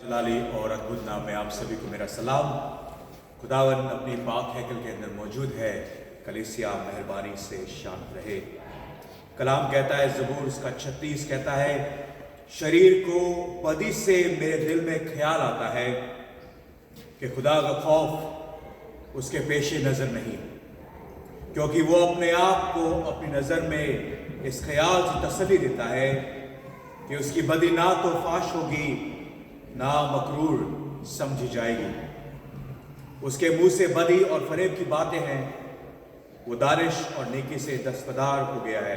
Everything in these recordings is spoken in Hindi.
जलाली और अद्भुत नाम में आप सभी को मेरा सलाम। खुदावन अपनी पाक हैकल के अंदर मौजूद है। कलीसिया मेहरबानी से शांत रहे। कलाम कहता है, ज़बूर उसका 36 कहता है, शरीर को बदी से मेरे दिल में ख्याल आता है कि खुदा का खौफ उसके पेशे नज़र नहीं, क्योंकि वो अपने आप को अपनी नज़र में इस ख्याल से तसल्ली देता है कि उसकी बदी ना तो फाश होगी ना मकरूर समझी जाएगी। उसके मुंह से बदी और फरेब की बातें हैं। वो दानिश और नेकी से दस्तबरदार हो गया है।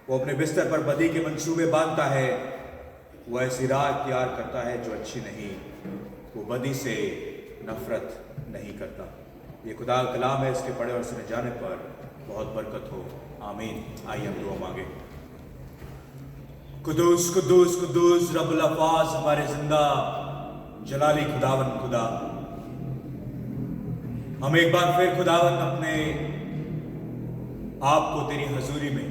वो अपने बिस्तर पर बदी के मंसूबे बांधता है। वो ऐसी राह इख्तियार करता है जो अच्छी नहीं। वो बदी से नफरत नहीं करता। ये खुदा का कलाम है। इसके पढ़े और सुने जाने पर बहुत बरकत हो। आमीन। आइए हम दुआ मांगे। कुदूस कुदूस कुदूस रब्बुल अफ़ाज़, हमारे जिंदा जलाली खुदावन खुदा, हम एक बार फिर खुदावन अपने आप को तेरी हजूरी में,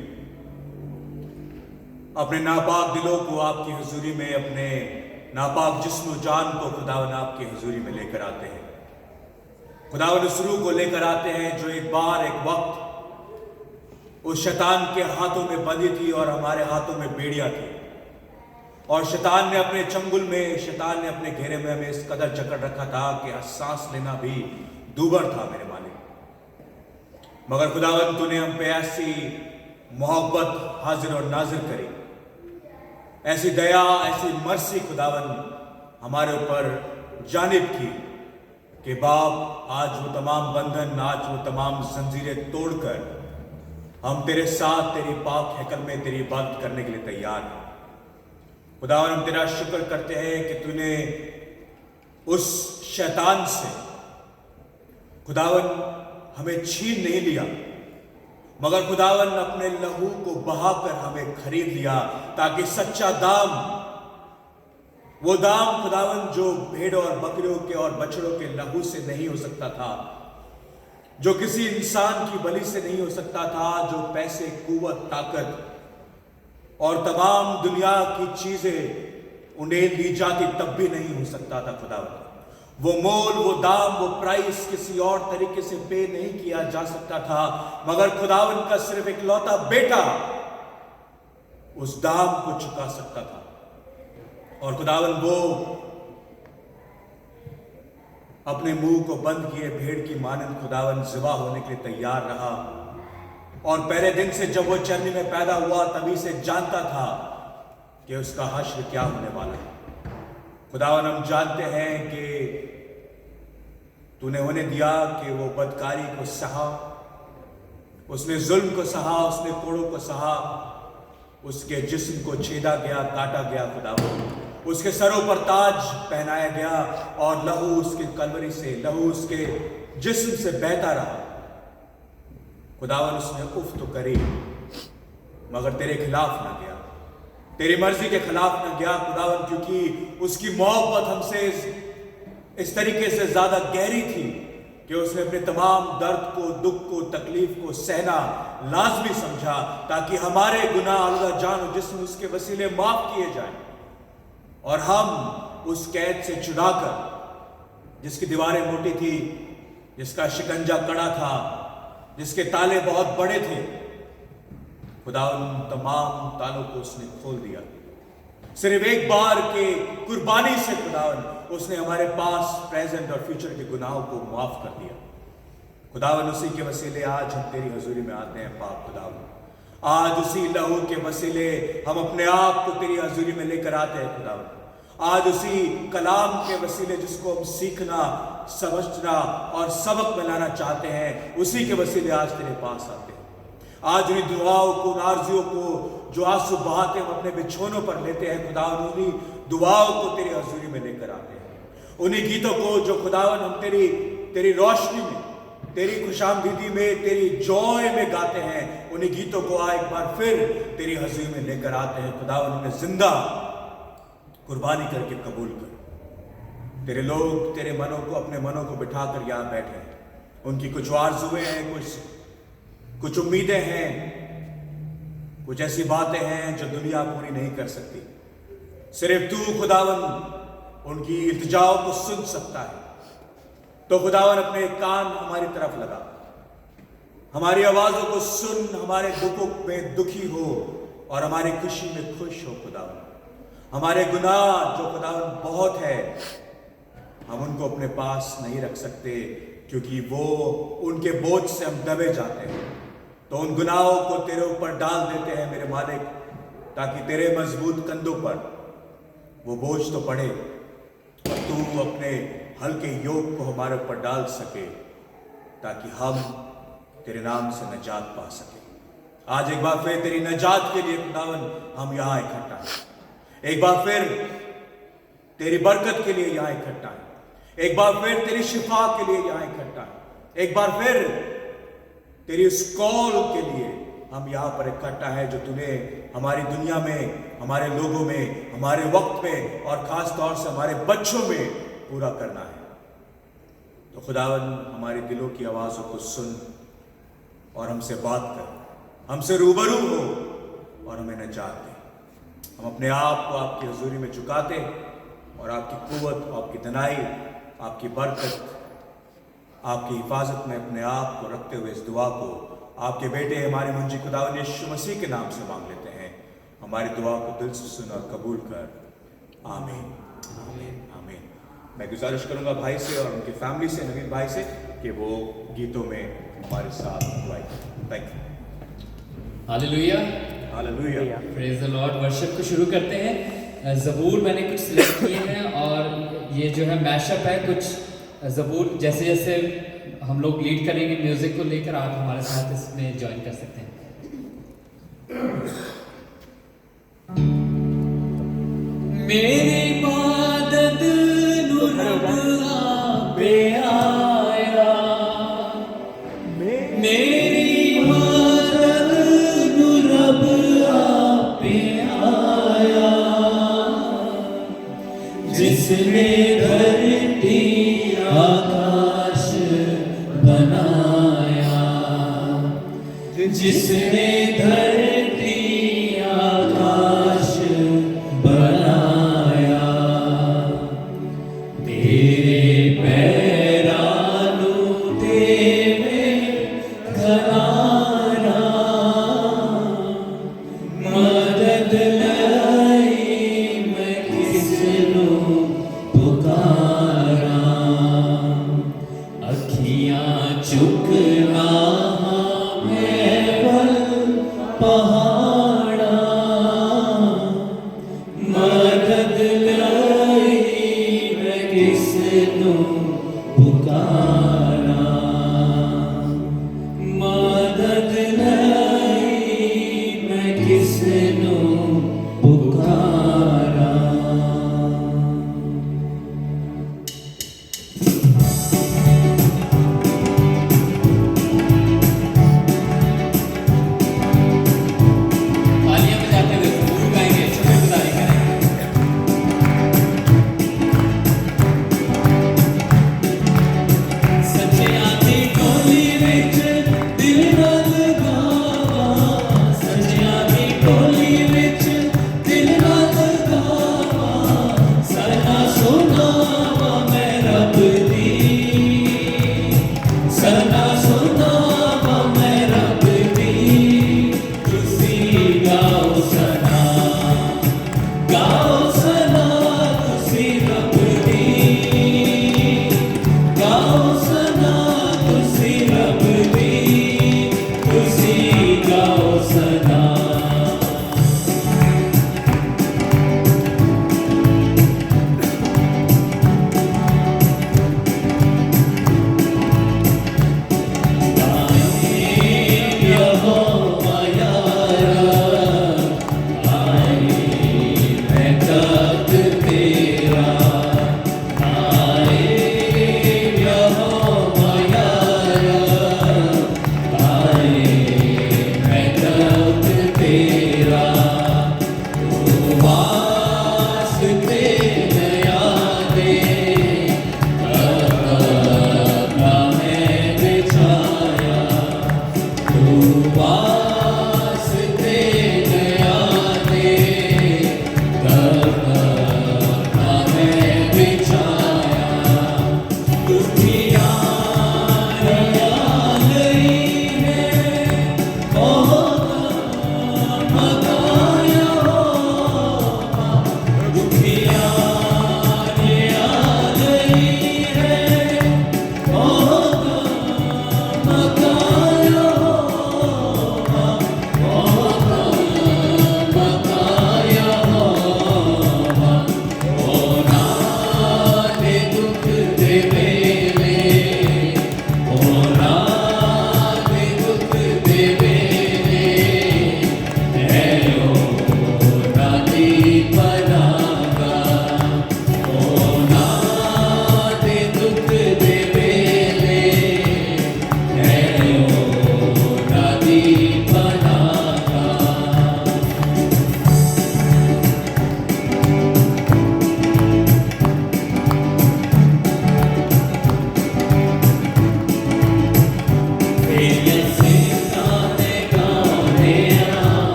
अपने नापाक दिलों को आपकी हजूरी में, अपने नापाक जिस्म जान को खुदावन आपकी हजूरी में लेकर आते हैं। खुदावन उस रूह को लेकर आते हैं जो एक बार एक वक्त उस शैतान के हाथों में बंधी थी और हमारे हाथों में बेड़ियां थी, और शैतान ने अपने चंगुल में, शैतान ने अपने घेरे में हमें इस कदर जकड़ रखा था कि सांस लेना भी दूभर था मेरे मालिक। मगर खुदावन तूने हम पे ऐसी मोहब्बत हाजिर और नाजिर करी, ऐसी दया, ऐसी मर्सी खुदावन हमारे ऊपर जानिब की कि बाप आज वो तमाम बंधन, आज वो तमाम जंजीरें तोड़कर हम तेरे साथ तेरी पाक हैकल में तेरी इबादत करने के लिए तैयार हैं। खुदावन हम तेरा शुक्र करते हैं कि तूने उस शैतान से खुदावन हमें छीन नहीं लिया, मगर खुदावन अपने लहू को बहाकर हमें खरीद लिया, ताकि सच्चा दाम, वो दाम खुदावन जो भेड़ और बकरियों के और बछड़ों के लहू से नहीं हो सकता था, जो किसी इंसान की बलि से नहीं हो सकता था, जो पैसे, कुव्वत, ताकत और तमाम दुनिया की चीजें उन्हें ली जाती तब भी नहीं हो सकता था खुदावन। वो मोल, वो दाम, वो प्राइस किसी और तरीके से पे नहीं किया जा सकता था, मगर खुदावन का सिर्फ एक लौता बेटा उस दाम को चुका सकता था। और खुदावन वो अपने मुंह को बंद किए भेड़ की मानंद खुदावन ज़िबा होने के लिए तैयार रहा, और पहले दिन से जब वो चरनी में पैदा हुआ तभी से जानता था कि उसका हश्र क्या होने वाला है। खुदावन हम जानते हैं कि तूने होने दिया कि वो बदकारी को सहा, उसने जुल्म को सहा, उसने कोड़ों को सहा, उसके जिस्म को छेदा गया, काटा गया खुदावन, उसके सरों पर ताज पहनाया गया, और लहू उसके कलवरी से, लहू उसके जिस्म से बहता रहा। खुदावन उसने उफ तो करी, मगर तेरे खिलाफ ना गया, तेरी मर्जी के खिलाफ ना गया खुदावन, क्योंकि उसकी मोहब्बत हमसे इस तरीके से ज्यादा गहरी थी कि उसने अपने तमाम दर्द को, दुख को, तकलीफ को सहना लाजमी समझा, ताकि हमारे गुनाह आलूदा जान और जिस्म उसके वसीले माफ किए जाएं, और हम उस कैद से छुड़ाकर, जिसकी दीवारें मोटी थी, जिसका शिकंजा कड़ा था, जिसके ताले बहुत बड़े थे, खुदा उन तमाम तालों को उसने खोल दिया। सिर्फ एक बार के कुर्बानी से खुदावन उसने हमारे पास, प्रेजेंट और फ्यूचर के गुनाहों को माफ कर दिया। खुदावन उसी के वसीले आज हम तेरी हजूरी में आते हैं पाक खुदावन। आज उसी लहू के वसीले हम अपने आप को तेरी हजूरी में लेकर आते हैं खुदावन। आज उसी कलाम के वसीले जिसको हम सीखना, समझना और सबक में लाना चाहते हैं, उसी के वसीले आज तेरे पास आते हैं। आज उन्हीं दुआओं को, आरज़ुओं को जो आंसू बहाते हम अपने बिछौनों पर लेते हैं खुदावन, उन्हीं दुआओं को तेरी हजूरी में लेकर आते हैं। उन्हीं गीतों को जो खुदावन हम तेरी रोशनी में, तेरी खुशामदीदी में, तेरी जॉय में गाते हैं, उन्हीं गीतों को एक बार फिर तेरी हजूरी में लेकर आते हैं खुदावन। उन्हें जिंदा कुर्बानी करके कबूल कर। तेरे लोग तेरे मनों को, अपने मनों को बिठाकर यहाँ बैठे हैं। उनकी कुछ आरज़ुएं हैं, कुछ उम्मीदें हैं, कुछ ऐसी बातें हैं जो दुनिया पूरी नहीं कर सकती। सिर्फ तू खुदावन उनकी इल्तिजाओं को सुन सकता है। तो खुदावन अपने कान हमारी तरफ लगा, हमारी आवाजों को सुन, हमारे दुखों में दुखी हो और हमारी खुशी में खुश हो। खुदावन हमारे गुनाह जो खुदावन बहुत है, हम उनको अपने पास नहीं रख सकते, क्योंकि वो उनके बोझ से हम दबे जाते हैं। तो उन गुनाहों को तेरे ऊपर डाल देते हैं मेरे मालिक, ताकि तेरे मजबूत कंधों पर वो बोझ तो पड़े और तू अपने हल्के योग को हमारे ऊपर डाल सके, ताकि हम तेरे नाम से नजात पा सके। आज एक बार फिर तेरी नजात के लिए खुदावन हम यहाँ इकट्ठा हैं। एक बार फिर तेरी बरकत के लिए यहाँ इकट्ठा हैं। एक बार फिर तेरी शिफा के लिए यहाँ इकट्ठा हैं। एक बार फिर तेरी उस कॉल के लिए हम यहाँ पर इकट्ठा है, जो तूने हमारी दुनिया में, हमारे लोगों में, हमारे वक्त में और खास तौर से हमारे बच्चों में पूरा करना है। तो खुदावन हमारे दिलों की आवाज़ों को सुन और हमसे बात कर, हमसे रूबरू हो और हमें नजात दे। हम अपने आप को आपकी हजूरी में झुकाते और आपकी कुव्वत, आपकी दनाई, आपकी बरकत, आपकी हिफाजत में अपने आप को रखते हुए इस दुआ को आपके बेटे हमारे मुंजी खुदावन यीशु मसीह के नाम से मांग लेते हैं। हमारी दुआ को दिल से सुन और कबूल कर। आमीन, आमीन, आमीन। मैं गुजारिश करूंगा भाई से और उनकी फैमिली से, नवीन भाई से, कि वो गीतों में हमारे साथ अगुवाई करें। Thank you. Hallelujah, hallelujah, praise the Lord. Worship को शुरू करते हैं। ज़बूर मैंने कुछ सिलेक्ट किए हैं और ये जो है मैशअप है कुछ ज़बूर। जैसे जैसे हम लोग लीड करेंगे म्यूजिक को लेकर, आप हमारे साथ इसमें ज्वाइन कर सकते हैं। मेरी मदद नु रब आपे आया, मेरी मदद नु रब आपे आया, जिसने धरती आकाश बनाया, जिसने धरती आकाश बनाया, तेरे पैरानू देवे खनारा, मदद लाई मैं किसनू पुकारा, अखियां चुकना मैं बल पहाड़ा, मदद लाई मैं किसनू पुकारा, मदद लाई मैं किसनू पुकारा। तालियां बजाते हुए ज़बूर गाएंगे, शुक्रगुजारी करेंगे।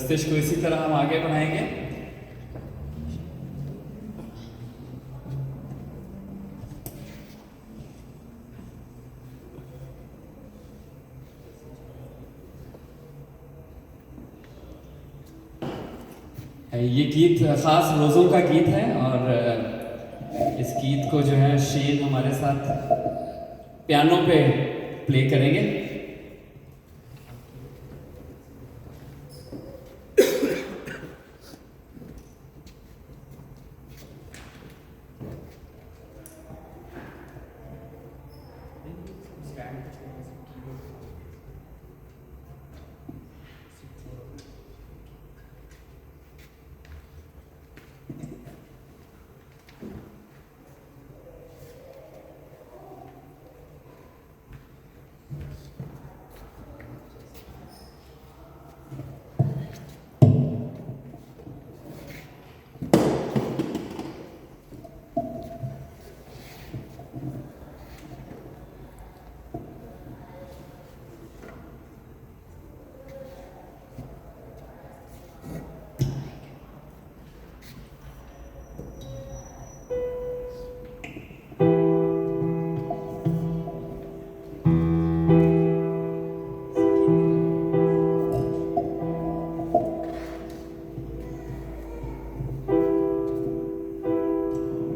मस्तिष्क को इसी तरह हम आगे बढ़ाएंगे। ये गीत खास रोज़ों का गीत है और इस गीत को जो है शेन हमारे साथ पियानो पे प्ले करेंगे।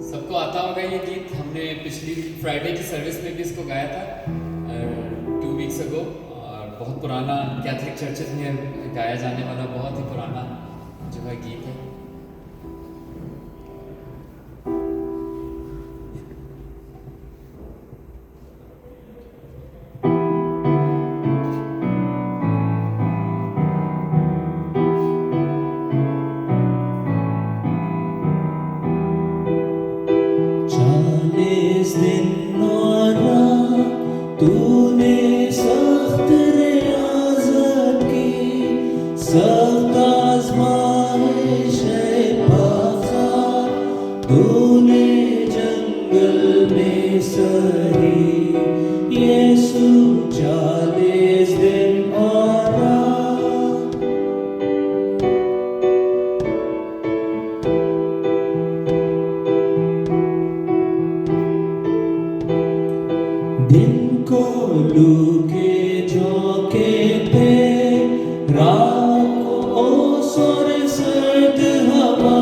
सबको आता होगा ये गीत, हमने पिछली फ्राइडे की सर्विस में भी इसको गाया था 2 वीक्स अगो, और बहुत पुराना कैथलिक चर्चेस में गाया जाने वाला बहुत ही पुराना जो है गीत है। तूने सख्त रियाज़त की, सख्त आज़माइशें पासा, तूने जंगल में सही। यीशु 40 दिन और रात, दिन को लू के झोंके थे, रात को ओस और सर्द हवा,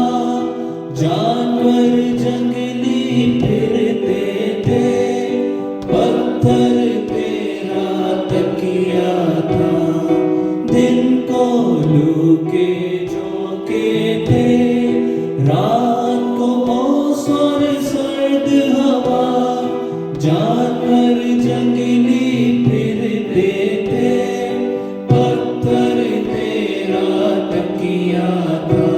जानवर जंगली फिरते थे, पत्थर तेरा तकिया था। दिन को लू के झोंके थे, रात को ओस और सर्द हवा, जानवर जंगली फिरते थे, पत्थर तेरा तकिया था।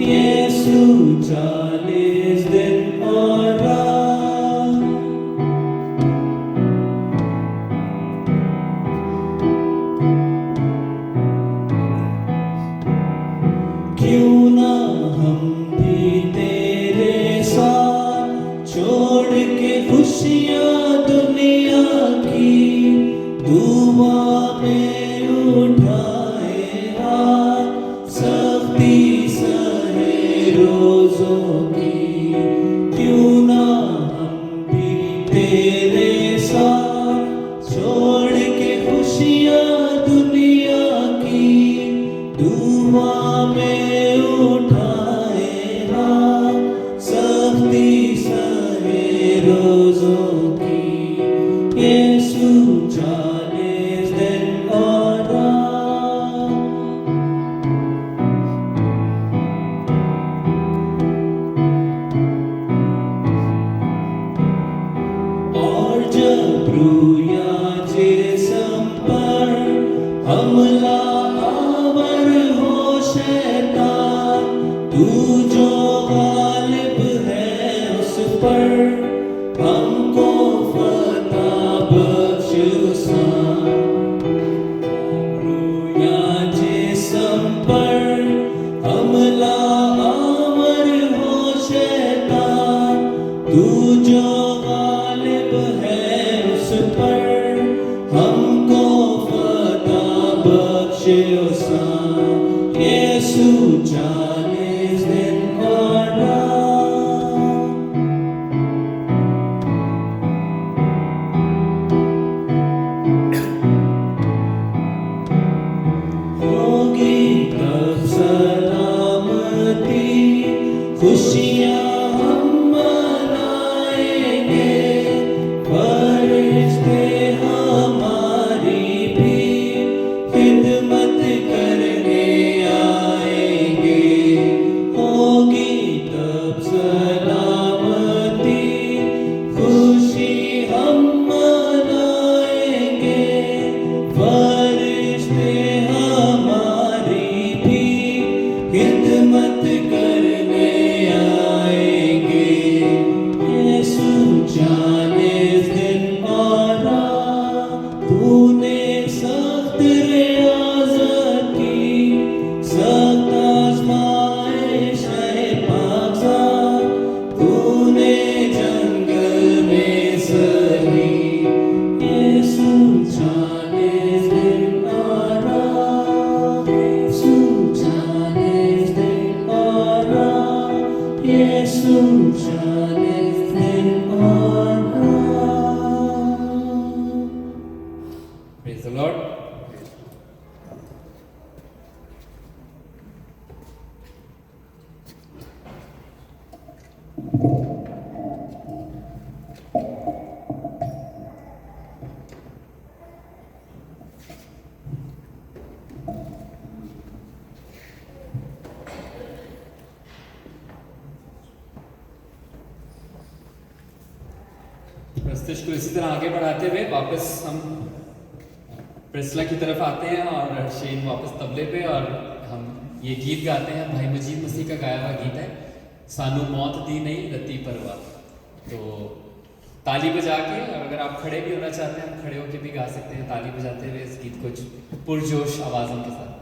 यीशु 40 दिन और रात, क्यों ना हम भी तेरे साथ छोड़ के खुशियाँ दुनिया की, दुआ में उठाए हाथ, सख्ती सहे रोज़ों की। क्यों ना हम भी तेरे साथ छोड़ के खुशियाँ दुनिया की, दुआ में उठाए हाथ, सख्ती सहे रोज़ों की। यीशु 40 दिन और रात, और जब रूया जिस्म पर हमला आवर हो शैतान, तू जो गालिब है उस पर, हमको फतह बख्श उसान। रूया जिस्म पर हमला आवर हो शैतान, तू जो गालिब है उस पर, हमको फतह बख्श उसान। मस्तिष्क को इसी तरह आगे बढ़ाते हुए वापस हम प्रिस्ला की तरफ आते हैं और शेन वापस तबले पे, और हम ये गीत गाते हैं। भाई मजीद मसीह का गाया हुआ गीत है, सानू मौत दी नहीं रत्ती परवाह। तो ताली बजा के, और अगर आप खड़े भी होना चाहते हैं, हम खड़े होके भी गा सकते हैं ताली बजाते हुए इस गीत को पुरजोश आवाज़ों के साथ।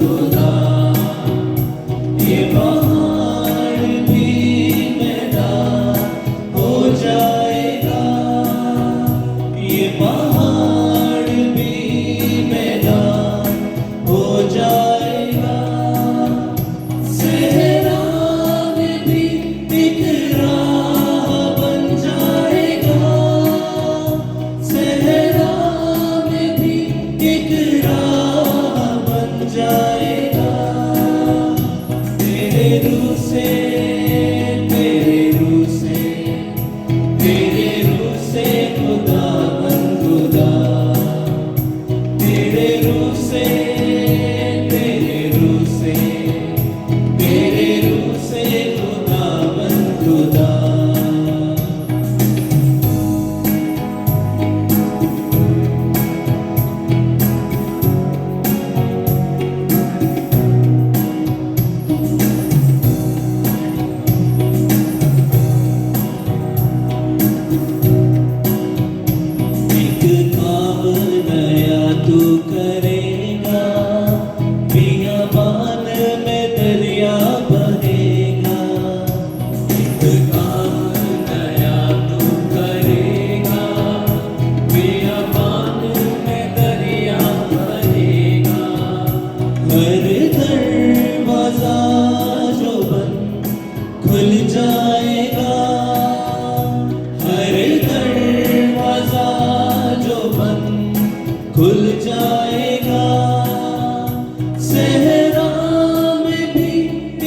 खुदा ये पहाड़ भी मैदान हो जाएगा ये पहाड़ भी मैदान हो जाएगा सहरा में भी एक राह बन जाएगा सहरा में भी एक राह बन जाएगा तेरे रूह से तेरे रूह से तेरे रूह से खुदा बन खुदा तेरे रूह से तेरे रूह से तेरे रूह से खुदा बन खुदा एक काम नया तू करेगा बियाबान में दरिया बहेगा एक काम नया तू करेगा बियाबान में दरिया बहेगा हर दरवाजा जो बंद खुल जाएगा हर दरवाजा जो बंद खुल जाएगा सहरा में भी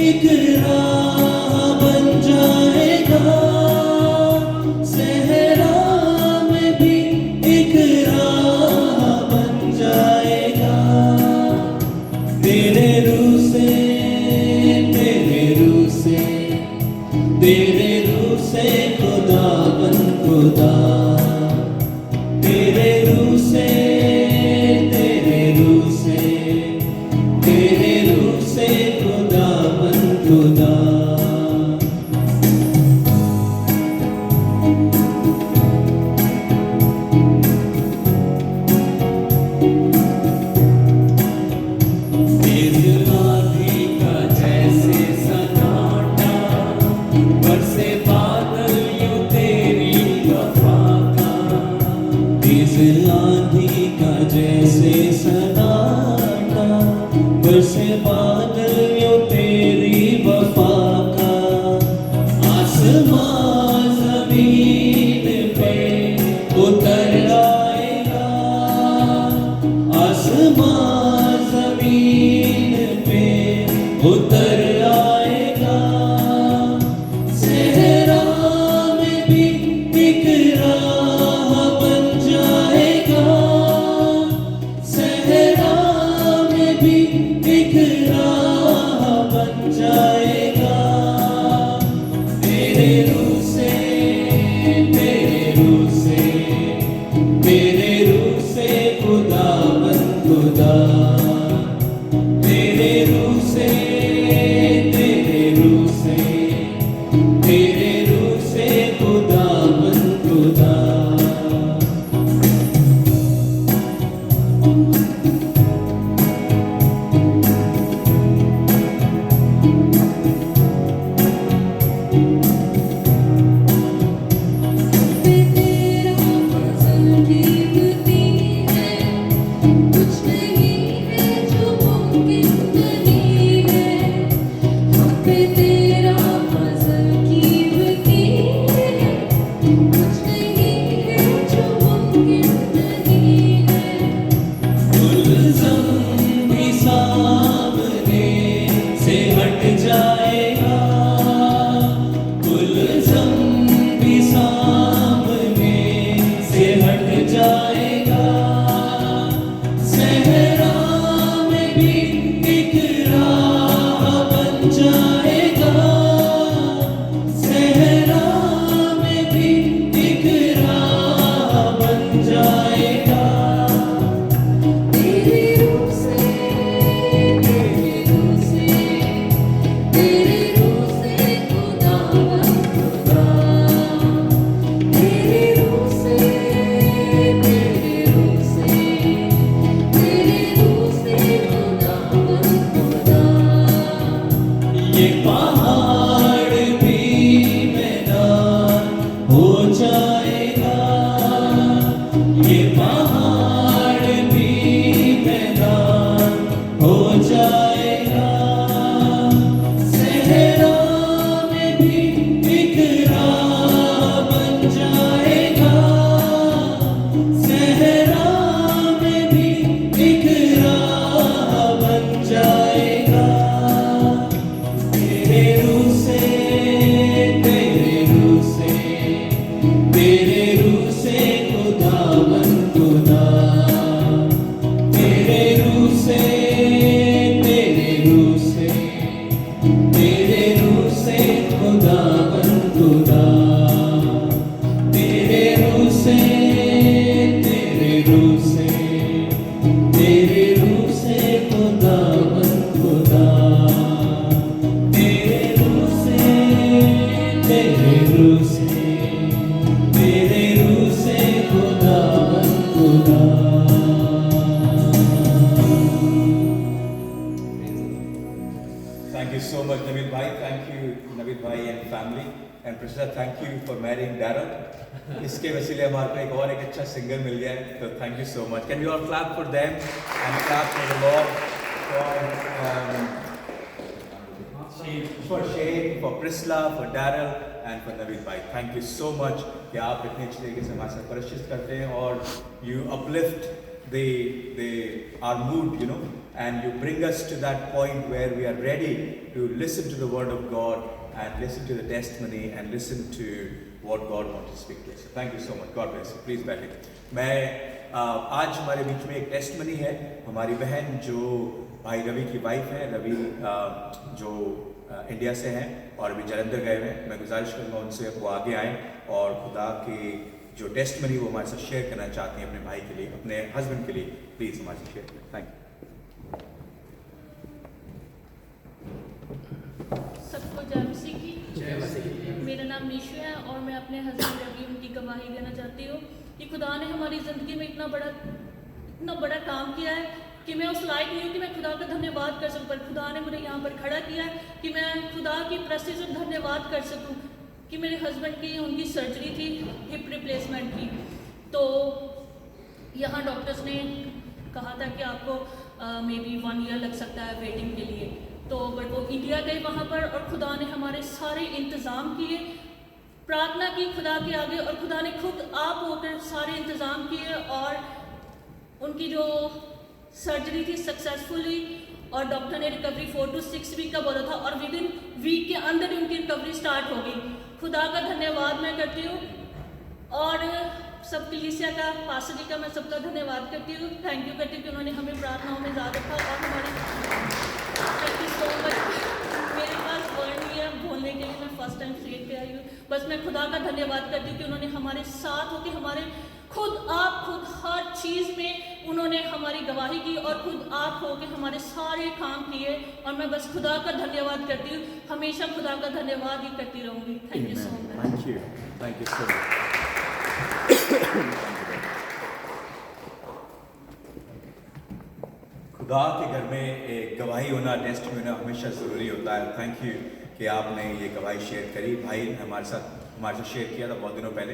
एक राह बन जाएगा सहरा में भी एक राह बन जाएगा तेरे रूह से तेरे रूह से तेरे रूह से खुदा बन खुदा तेरे रूह से तेरे रूह से तेरे रूह से खुदा बन खुदा तेज आंधी का जैसे सन्नाटा बरसे बादल यूं तेरी वफा का तेज आंधी का जैसे सन्नाटा बरसे बादल यूं तेरी वफा का आसमां जमीन पे उतर आएगा आसमां जमीन पे उतर आएगा सहरा में भी एक राह बन जाएगा सहरा में भी एक राह Thank you so much, Naveed Bhai. Thank you, Naveed Bhai and family. And Priscilla, thank you for marrying Daryl. इसके वसीले हमारे को एक अच्छा सिंगर मिल गया है, तो thank you so much. Can we all clap for them and clap for the Lord for Shane, for Priscilla, for Daryl and for Naveed Bhai. Thank you so much कि आप इतने अच्छे तरीके से हमारे साथ परिचित करते हैं और you uplift our mood, you know, and you bring us to that point where we are ready to listen to the word of God and listen to the testimony and listen to what God wants to speak to us. So thank you so much. God bless you. Please बैठे. मैं आज हमारे बीच में एक टेस्टमनी है. हमारी बहन जो भाई रवि की वाइफ है, रवि जो इंडिया से हैं और अभी जलंधर गए हुए हैं. मैं गुजारिश करूँगा उनसे वो आगे आएँ और खुदा की जो टेस्टमनी वो हमारे साथ शेयर करना चाहती हैं अपने भाई के लिए, अपने हस्बैंड के लिए. प्लीज़ हमारे साथ शेयर करें. Thank you. सबको जय मसीह की. मेरा नाम निशु है और मैं अपने हस्बैंड रवि उनकी गवाही देना चाहती हूँ कि खुदा ने हमारी ज़िंदगी में इतना बड़ा काम किया है कि मैं उस लायक नहीं हूँ कि मैं खुदा का धन्यवाद कर सकूँ, पर खुदा ने मुझे यहाँ पर खड़ा किया है कि मैं खुदा की प्रस्तुति से धन्यवाद कर सकूँ कि मेरे हस्बैंड की उनकी सर्जरी थी हिप रिप्लेसमेंट की. तो यहाँ डॉक्टर्स ने कहा था कि आपको मे बी 1 ईयर लग सकता है वेटिंग के लिए. तो बट वो इंडिया गए वहाँ पर और खुदा ने हमारे सारे इंतज़ाम किए, प्रार्थना की खुदा के आगे और खुदा ने खुद आप होकर सारे इंतज़ाम किए और उनकी जो सर्जरी थी सक्सेसफुली और डॉक्टर ने रिकवरी 4 to 6 वीक का बोला था और विद इन वीक के अंदर ही उनकी रिकवरी स्टार्ट हो गई. खुदा का धन्यवाद मैं करती हूँ और सब कलीसिया का, पास्टर जी का मैं सबका धन्यवाद करती हूँ. थैंक यू करती हूँ कि उन्होंने हमें प्रार्थनाओं में याद रखा और हमारी थैंक यू सो मच. मेरे पास वर्ड नहीं है बोलने के लिए, मैं फर्स्ट टाइम स्टेज पे आई हूँ. बस मैं खुदा का धन्यवाद करती हूँ कि उन्होंने हमारे साथ होकर हमारे खुद हर चीज़ में उन्होंने हमारी गवाही की और खुद आप होकर हमारे सारे काम किए और मैं बस खुदा का धन्यवाद करती हूँ. हमेशा खुदा का धन्यवाद ही करती रहूँगी. Thank you so much. Thank you so much. खुदा के घर में एक गवाही होना, टेस्ट होना हमेशा ज़रूरी होता है. थैंक यू कि आपने ये गवाही शेयर करी. भाई ने हमारे साथ शेयर किया था बहुत दिनों पहले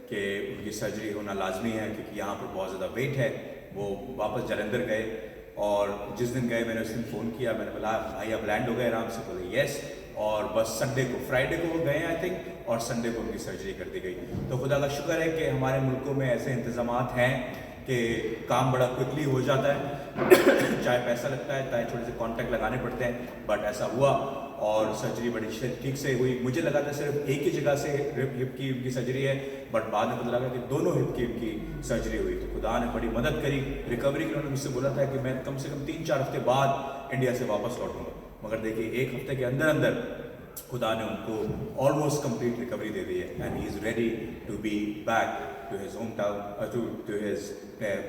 कि उनकी सर्जरी होना लाजमी है क्योंकि यहाँ पर बहुत ज़्यादा वेट है. वो वापस जलंधर गए और जिस दिन गए मैंने उस दिन फ़ोन किया. मैंने बोला भाई आप लैंड हो गए आराम से? बोले यस. और बस फ्राइडे को वो गए आई थिंक और संडे को उनकी सर्जरी कर दी गई. तो खुदा का शुक्र है कि हमारे मुल्कों में ऐसे इंतज़ामात हैं कि काम बड़ा क्विकली हो जाता है. चाहे पैसा लगता है, चाहे छोटे से कॉन्टैक्ट लगाने पड़ते हैं, बट ऐसा हुआ और सर्जरी बड़ी ठीक से हुई. मुझे लगा था सिर्फ एक ही जगह से हिप की उनकी सर्जरी है, बट बाद में पता लगा कि दोनों हिप की उनकी सर्जरी हुई. तो खुदा ने बड़ी मदद करी रिकवरी की. उन्होंने मुझसे बोला था कि मैं कम से कम 3-4 हफ्ते बाद इंडिया से वापस लौटूंगा, मगर देखिए 1 हफ्ते के अंदर खुदा ने उनको ऑलमोस्ट कंप्लीट रिकवरी दे दी है and he is ready to be back to his home town, to his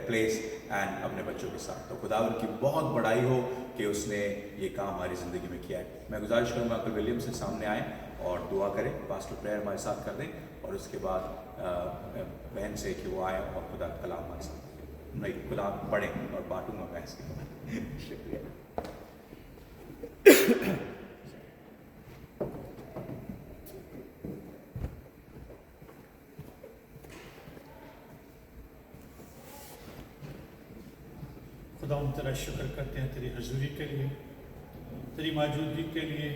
place and अपने बच्चों के साथ. तो खुदा उनकी बहुत बड़ाई हो कि उसने ये काम हमारी ज़िंदगी में किया है. मैं गुजारिश करूँगा अंकल विलियम से सामने आएँ और दुआ करें, पास्टर प्रेयर हमारे साथ कर दें और उसके बाद बहन से कि वो आए और खुदा कलाम हमारे साथ नहीं खुदा पढ़ें और बांटूँगा मैं इसके. शुक्रिया. खुदा हम तेरा शुक्र करते हैं तेरी हजूरी के लिए, तेरी मौजूदगी के लिए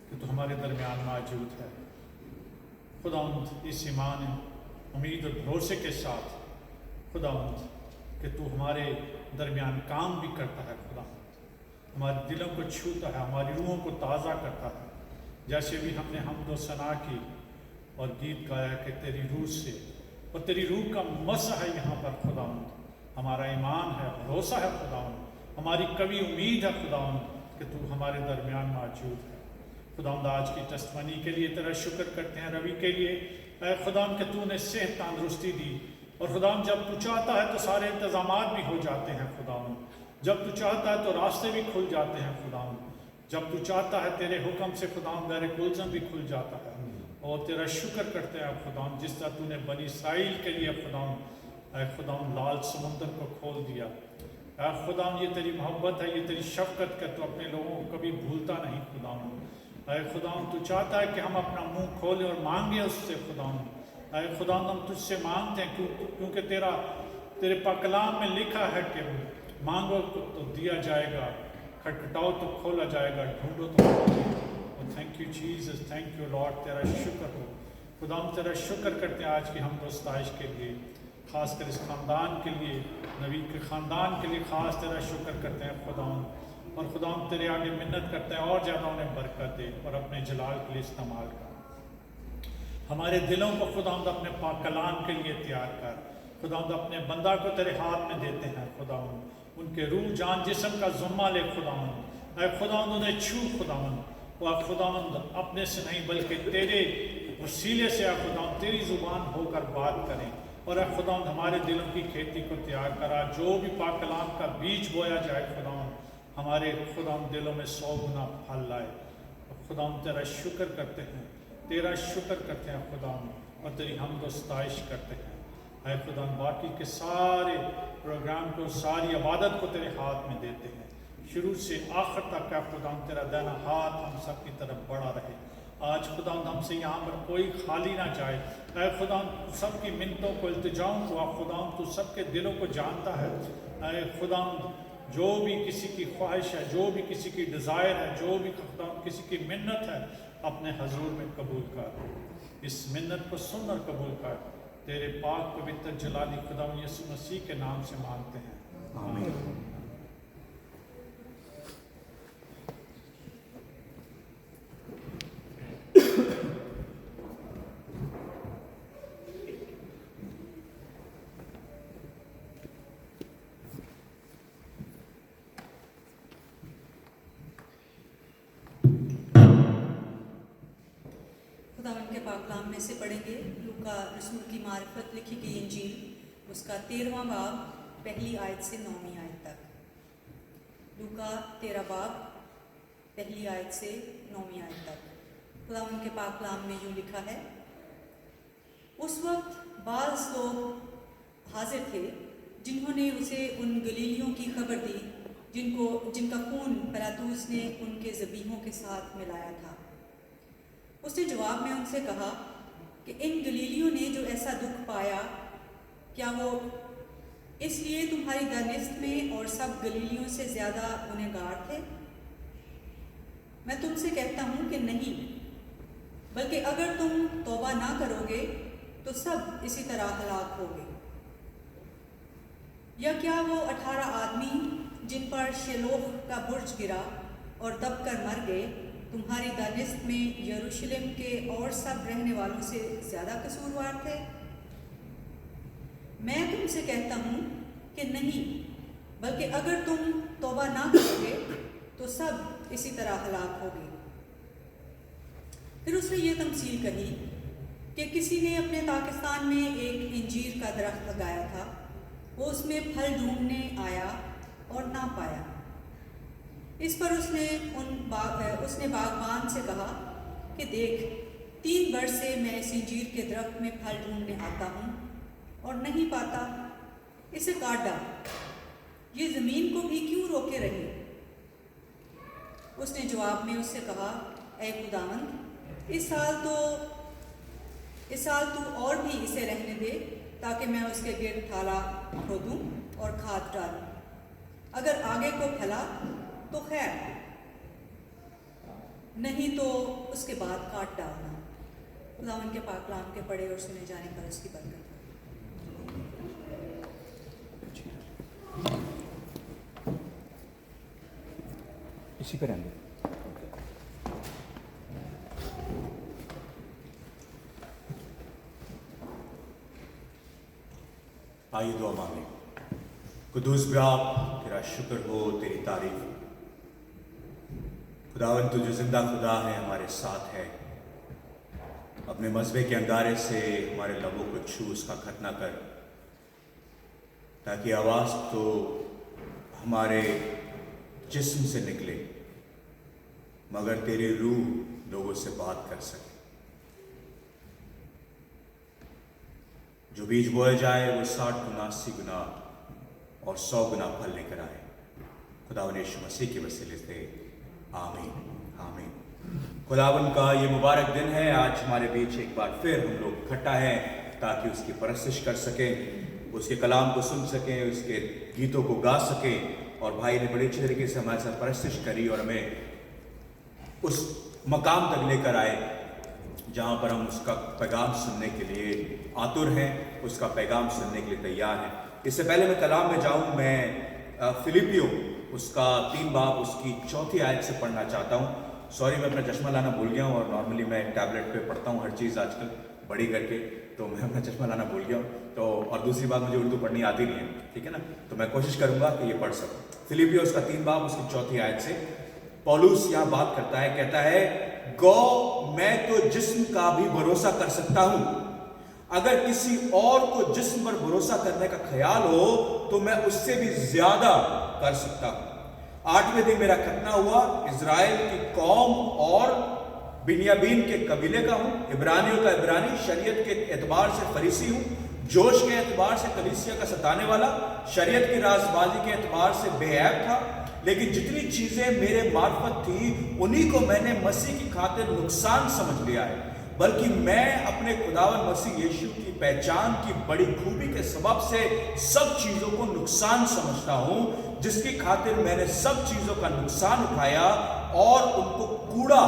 कि तू हमारे दरमियान मौजूद है. खुदा इस ईमान उम्मीद और भरोसे के साथ खुदा कि तू हमारे दरमियान काम भी करता है. खुदा हमारे दिलों को छूता है, हमारी रूहों को ताज़ा करता है. जैसे भी हमने हमदो सना की और गीत गाया कि तेरी रूह से और तेरी रूह का मज़ा है यहाँ पर. खुदा हमारा ईमान है, भरोसा है खुदा, हमारी कभी उम्मीद है खुदा कि तू हमारे दरमियान मौजूद है. खुदा आज की टेस्टमनी के लिए तेरा शुक्र करते हैं. रवि के लिए खुदा कि तूने सेहत तंदुरुस्ती दी और खुदा जब तू चाहता है तो सारे इंतज़ामात भी हो जाते हैं. खुदा जब तू चाहता है तो रास्ते भी खुल जाते हैं. खुदा जब तू चाहता है तेरे हुक्म से खुदा मेरे गुलशन भी खुल जाता है. और तेरा शुक्र करते हैं खुदा जिस तरह तूने बनी इसराइल के लिए खुदा लाल समुंदर को खोल दिया. खुदाम ये तेरी मोहब्बत है, ये तेरी शफकत है, तो अपने लोगों को कभी भूलता नहीं खुदाम। खुदाम तू चाहता है कि हम अपना मुंह खोलें और मांगे उससे खुदाम। खुदाम हम तुझसे मांगते हैं क्योंकि तेरे पाक कलाम में लिखा है कि मांगो तो दिया जाएगा, खटखटाओ तो खोला जाएगा, ढूंढो तो मिलेगा। Thank you Jesus, thank you Lord, तेरा शुक्र हो खुदाम। तेरा शुक्र करते हैं आज की हम दोस्ताइश के लिए, ख़ासकर इस ख़ानदान के लिए, नबी के ख़ानदान के लिए ख़ास तेरा शुक्र करते हैं खुदाम। और खुदाम तेरे आगे मिन्नत करते हैं और ज़्यादा उन्हें बरकत दे और अपने जलाल के लिए इस्तेमाल कर। हमारे दिलों को खुदाम अपने पाक कलाम के लिए तैयार कर खुदाम। अपने बंदा को तेरे हाथ में देते हैं खुदाम, उनके रूह जान जिस्म का ज़ुम्मा ले खुदाम। खुदाम उन्हें छू खुदाम, और खुदाम अपने से नहीं बल्कि तेरे वसीले से खुदाम तेरी ज़ुबान होकर बात करें। और खुदाम हमारे दिलों की खेती को तैयार करा, जो भी पाक कलाम का बीज बोया जाए खुदाम हमारे खुदाम दिलों में 100 गुना फल लाए। खुदाम तेरा शुक्र करते हैं, तेरा शुक्र करते हैं खुदाम, और तेरी हमद व सताइश करते हैं। ऐ खुदाम बाकी के सारे प्रोग्राम को, सारी इबादत को तेरे हाथ में देते हैं, शुरू से आखिर तक है खुदाम तेरा दाना हाथ हम सब की तरफ बढ़ा रहे। आज खुदा हमसे यहाँ पर कोई खाली ना जाए। ऐ खुदा सबकी मिन्नतों को, इल्तिजाओं को खुदा तू सबके दिलों को जानता है। ऐ खुदा जो भी किसी की ख्वाहिश है, जो भी किसी की डिज़ायर है, जो भी खुदा किसी की मिन्नत है, अपने हजूर में कबूल कर। इस मिन्नत को सुन और कबूल कर। तेरे पाक पवित्र जलाली खुदा यीशु मसीह के नाम से मांगते हैं, आमीन। खुदावंद के पाक कलाम में से पढ़ेंगे लूका रसूल की मारिफत लिखी गई इंजील, उसका 13वां बाब पहली आयत से 9वीं आयत तक। लूका 13 बाब पहली आयत से 9वीं आयत तक। खुदावंद के पाक कलाम में यूँ लिखा है, उस वक्त बाज़ लोग हाजिर थे जिन्होंने उसे उन गलीलियों की खबर दी जिनका खून पिलातुस ने उनके ज़बीहों के साथ मिलाया था। उसने जवाब में उनसे कहा कि इन गलीलियों ने जो ऐसा दुख पाया, क्या वो इसलिए तुम्हारी दानिस्त में और सब गलीलियों से ज़्यादा गुनहगार थे? मैं तुमसे कहता हूँ कि नहीं, बल्कि अगर तुम तौबा ना करोगे तो सब इसी तरह हलाक होगे। या क्या वो 18 आदमी जिन पर शेलोह का बुर्ज गिरा और दबकर मर गए, तुम्हारी दानिस्त में यरूशलेम के और सब रहने वालों से ज़्यादा कसूरवार थे? मैं तुमसे कहता हूँ कि नहीं, बल्कि अगर तुम तौबा ना करोगे तो सब इसी तरह हलाक होगे। फिर उसने ये तमसील कही कि किसी ने अपने पाकिस्तान में एक इंजीर का दरख्त लगाया था। वो उसमें फल ढूंढने आया और ना पाया। इस पर उसने बागबान से कहा कि देख, 3 वर्ष से मैं इस इंजीर के दरख्त में फल ढूंढने आता हूँ और नहीं पाता, इसे काट डाल। ये ज़मीन को भी क्यों रोके रहे? उसने जवाब में उससे कहा, ऐ खुदावंद, इस साल तू और भी इसे रहने दे, ताकि मैं उसके गिर्द थाला खोदूँ और खाद डालूँ। अगर आगे को फला तो खैर, नहीं तो उसके बाद काट डालना। खुदावंद के पाक कलाम के पढ़े और सुने जाने पर उसकी बरकत। इसी पे रहेंगे। आइए दुआ मांगे। कुदूस बाप, तेरा शुक्र हो, तेरी तारीफ। खुदावन तू जो जिंदा खुदा है, हमारे साथ है। अपने मज़बे के अंगारे से हमारे लबों को छू, उसका खतना कर, ताकि आवाज़ तो हमारे जिस्म से निकले, मगर तेरी रूह लोगों से बात कर सके। जो बीज बोया जाए वो 60 गुना 80 गुना और 100 गुना फल लेकर आए। खुदावन यीशु मसीह के वसीले से आमीन, आमीन। खुदावन का ये मुबारक दिन है। आज हमारे बीच एक बार फिर हम लोग इकट्ठा हैं ताकि उसकी परस्तिश कर सकें, उसके कलाम को सुन सकें, उसके गीतों को गा सकें। और भाई ने बड़े अच्छे तरीके से हमारे साथ परस्तिश करी और हमें उस मकाम तक लेकर आए जहाँ पर हम उसका पैगाम सुनने के लिए आतुर हैं, उसका पैगाम सुनने के लिए तैयार हैं। इससे पहले मैं कलाम में जाऊँ, मैं फिलिपियो उसका 3 बाब उसकी 4थी आयत से पढ़ना चाहता हूँ। सॉरी, मैं अपना चश्मा लाना भूल गया हूँ और नॉर्मली मैं टैबलेट पे पढ़ता हूँ हर चीज़ आजकल बड़ी करके, तो मैं अपना चश्मा लाना भूल गया हूँ। तो और दूसरी बात, मुझे उर्दू पढ़नी आती नहीं है, ठीक है ना, तो मैं कोशिश करूँगा कि ये पढ़ सकूँ। फिलिपियो उसका 3 बाब उसकी 4थी आयत से पौलुस यहाँ बात करता है, कहता है, गो मैं तो जिस्म का भी भरोसा कर सकता हूँ, अगर किसी और को जिस्म पर भरोसा करने का ख्याल हो तो मैं उससे भी ज्यादा कर सकता हूं। 8वें दिन मेरा खतना हुआ, इजराइल की कौम और बिन्यामीन के कबीले का हूं, इब्रानियों का इब्रानी, शरीयत के एतबार से फरीसी हूं, जोश के एतबार से कलीसिया का सताने वाला, शरीयत की राजबाजी के एतबार से बेऐब था। लेकिन जितनी चीजें मेरे मार्फत थी उन्हीं को मैंने मसीह की खातिर नुकसान समझ लिया है, बल्कि मैं अपने खुदावन मसीह यीशु की पहचान की बड़ी खूबी के सबब से सब चीजों को नुकसान समझता हूं, जिसकी खातिर मैंने सब चीजों का नुकसान उठाया और उनको कूड़ा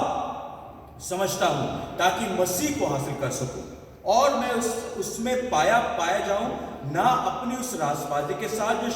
समझता हूं, ताकि मसीह को हासिल कर सकूं और मैं उसमें पाया जाऊं, ना अपनी उस रासबाजी के साथ जो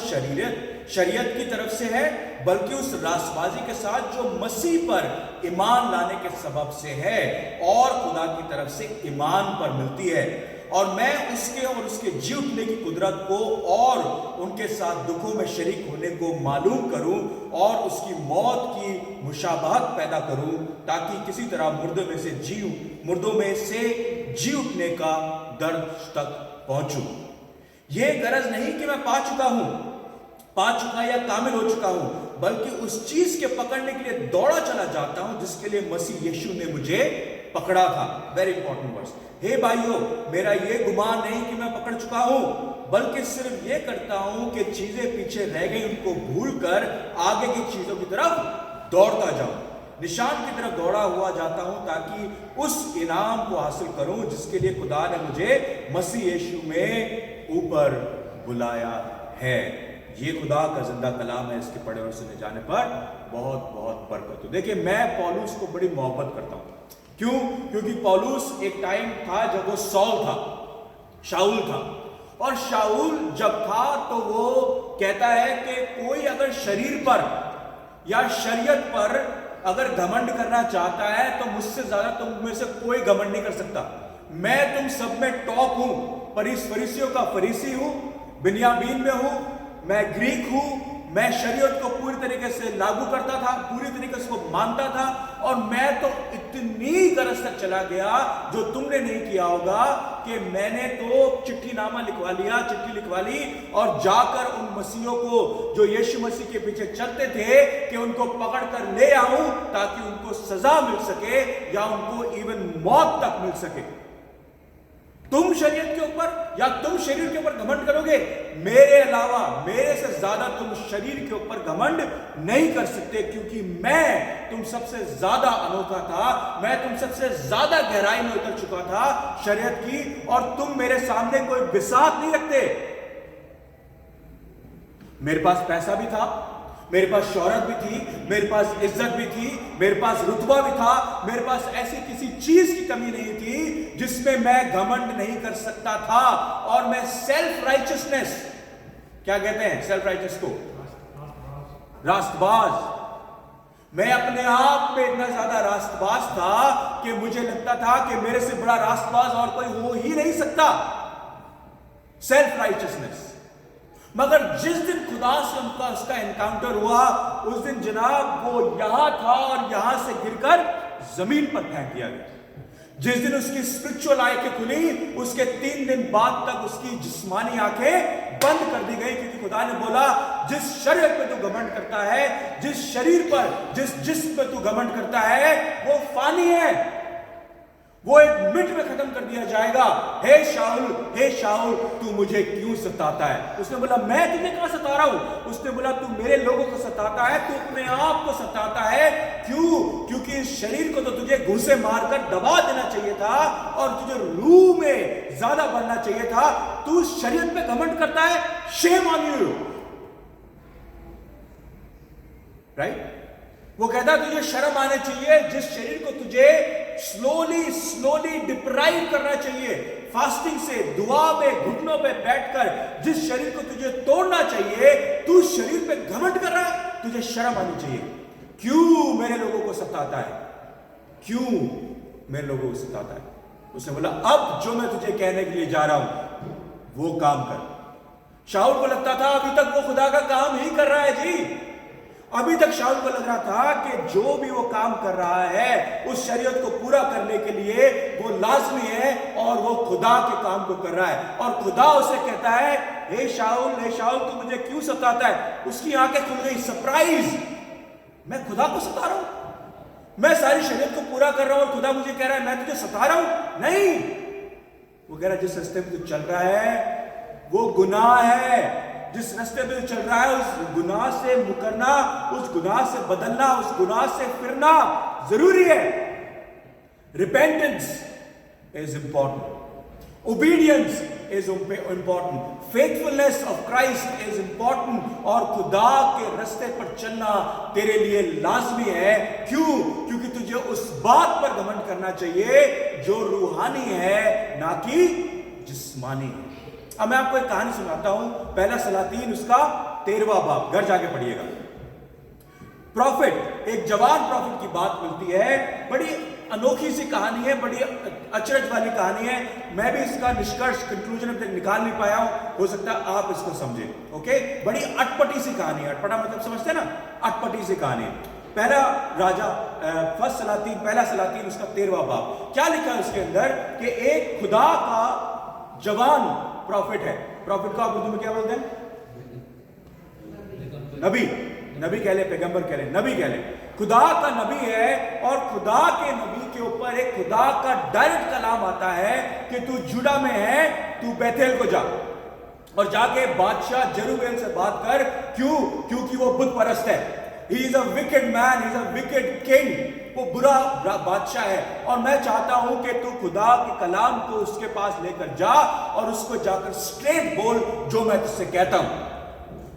शरीयत की तरफ से है, बल्कि उस रासबाजी के साथ जो मसीह पर ईमान लाने के सबब से है और खुदा की तरफ से ईमान पर मिलती है। और मैं उसके और उसके जी उठने की कुदरत को और उनके साथ दुखों में शरीक होने को मालूम करूं और उसकी मौत की मुशाबहत पैदा करूं, ताकि किसी तरह मुर्दों में से जी उठने का दर्द तक पहुंचूं। यह गरज नहीं कि मैं पा चुका या कामिल हो चुका हूं, बल्कि उस चीज के पकड़ने के लिए दौड़ा चला जाता हूं जिसके लिए मसीह यीशु ने मुझे पकड़ा था। Very important words. हे भाइयों, मेरा ये गुमान नहीं कि मैं पकड़ चुका हूं, बल्कि सिर्फ ये करता हूं कि चीजें पीछे रह गई उनको भूलकर आगे की चीजों की तरफ दौड़ता जाऊं, निशान की तरफ दौड़ा हुआ जाता हूं, ताकि उस इनाम को हासिल करूं जिसके लिए खुदा ने मुझे मसीह यीशु में ऊपर बुलाया है। ये खुदा का जिंदा कलाम है, इसके पढ़े और सुने जाने पर बहुत बहुत बरकत हो। देखिए, मैं पौलुस को बड़ी मोहब्बत करता हूं। क्यों? क्योंकि पौलुस एक टाइम था जब वो शाऊल था, और शाऊल जब था तो वो कहता है कि कोई अगर शरीर पर या शरीयत पर अगर घमंड करना चाहता है तो मुझसे ज्यादा तुम में से कोई घमंड नहीं कर सकता। मैं तुम सब में टॉप हूं, फरीसियों का फरीसी हूं, बिन्यामीन में हूं, मैं ग्रीक हूं, मैं शरीयत को पूरी तरीके से लागू करता था, पूरी तरीके से वो मानता था, और मैं तो इतनी गरज तक चला गया जो तुमने नहीं किया होगा कि मैंने तो चिट्ठी लिखवा ली और जाकर उन मसीहों को जो यीशु मसीह के पीछे चलते थे कि उनको पकड़ कर ले आऊं, ताकि उनको सजा मिल सके या उनको इवन मौत तक मिल सके। तुम शरीयत के ऊपर या तुम शरीर के ऊपर घमंड करोगे, मेरे अलावा, मेरे से ज्यादा तुम शरीर के ऊपर घमंड नहीं कर सकते, क्योंकि मैं तुम सबसे ज्यादा अनोखा था, मैं तुम सबसे ज्यादा गहराई में उतर चुका था शरीयत की, और तुम मेरे सामने कोई बिसात नहीं रखते। मेरे पास पैसा भी था, मेरे पास शोहरत भी थी, मेरे पास इज्जत भी थी, मेरे पास रुतबा भी था, मेरे पास ऐसी किसी चीज की कमी नहीं थी जिसमें मैं घमंड नहीं कर सकता था। और मैं सेल्फ राइचियसनेस, क्या कहते हैं सेल्फ राइचियस को? रास्तबाज। मैं अपने आप में इतना ज्यादा रास्तबाज था कि मुझे लगता था कि मेरे से बड़ा रास्तबाज और कोई हो ही नहीं सकता। Self righteousness. मगर जिस दिन खुदा से उसका एनकाउंटर हुआ, उस दिन जनाब वो यहां था और यहां से गिरकर जमीन पर फेंक दिया गया। जिस दिन उसकी स्पिरिचुअल आंखें खुली, उसके 3 दिन बाद तक उसकी जिस्मानी आंखें बंद कर दी गई, क्योंकि खुदा ने बोला, जिस शरीर पे तू घमंड करता है, जिस शरीर पर, जिस जिस्म पे तू घमंड करता है, वो फानी है, वो एक मिनट में खत्म कर दिया जाएगा। हे शाऊल तू मुझे क्यों सताता है? उसने बोला मैं तुझे कहां सता रहा हूं? उसने बोला तू मेरे लोगों को सताता है, तू अपने आप को सताता है। क्यों? क्योंकि इस शरीर को तो तुझे घूंसे मारकर दबा देना चाहिए था और तुझे रूह में ज्यादा बढ़ना चाहिए था। तू शरीयत पे घमंड करता है। Shame on you, right? वो कहता है तुझे शर्म आनी चाहिए जिस शरीर को तुझे स्लोली डिप्राइव करना चाहिए, फास्टिंग से, दुआ में घुटनों पे बैठकर जिस शरीर को तुझे तोड़ना चाहिए, तू शरीर पे घमंड कर रहा है। तुझे शर्म आनी चाहिए। क्यों मेरे लोगों को सताता है? क्यों मेरे लोगों को सताता है? उसने बोला अब जो मैं तुझे कहने के लिए जा रहा हूं वो काम कर। शाऊल को लगता था अभी तक वो खुदा का काम ही कर रहा है जी। अभी तक शाऊल को लग रहा था कि जो भी वो काम कर रहा है उस शरीयत को पूरा करने के लिए वो लाजमी है और वो खुदा के काम को कर रहा है। और खुदा उसे कहता है हे शाऊल तू मुझे क्यों सताता है? उसकी आंखें खुल गई, सरप्राइज, मैं खुदा को सता रहा हूं? मैं सारी शरीयत को पूरा कर रहा हूं और खुदा मुझे कह रहा है मैं तुझे सता रहा हूं? नहीं, वो कह रहा है जिस रास्ते में तू चल रहा है वो गुनाह है। जिस रास्ते पे चल रहा है उस गुनाह से मुकरना, उस गुनाह से बदलना, उस गुनाह से फिरना जरूरी है। Repentance is important, obedience is important, faithfulness of Christ is important और खुदा के रास्ते पर चलना तेरे लिए लाजमी है। क्यों? क्योंकि तुझे उस बात पर घमंड करना चाहिए जो रूहानी है, ना कि जिस्मानी है। अब मैं आपको एक कहानी सुनाता हूं, पहला सलातीन उसका 13वां बाब, घर जाके पढ़िएगा। प्रॉफिट, एक जवान प्रॉफिट की बात मिलती है। बड़ी अनोखी सी कहानी है, बड़ी अचरज वाली कहानी है। मैं भी इसका निष्कर्ष कंक्लूजन अब तक निकाल नहीं पाया हूं, हो सकता है आप इसको समझे। ओके, बड़ी अटपटी सी कहानी है। अटपटा मतलब समझते हैं ना, अटपटी सी कहानी है। पहला राजा, फर्स्ट सलातीन, पहला सलातीन उसका 13वां बाब। क्या लिखा है उसके अंदर कि एक खुदा का जवान प्रॉफिट है। प्रॉफिट को आप उर्दू में क्या बोलते हैं? नबी कह ले, पैगंबर कह ले, नबी कह ले। खुदा का नबी है और खुदा के नबी के ऊपर एक खुदा का डायरेक्ट कलाम आता है कि तू जुड़ा में है, तू बैतेल को जा और जाके बादशाह जरूबेल से बात कर। क्यों? क्योंकि वो बुत परस्त है। He is a wicked man, he is a wicked king. वो बुरा बादशाह है और मैं चाहता हूं कि तू खुदा के कलाम को उसके पास लेकर जा और उसको जाकर स्ट्रेट बोल जो मैं तुझसे कहता हूं।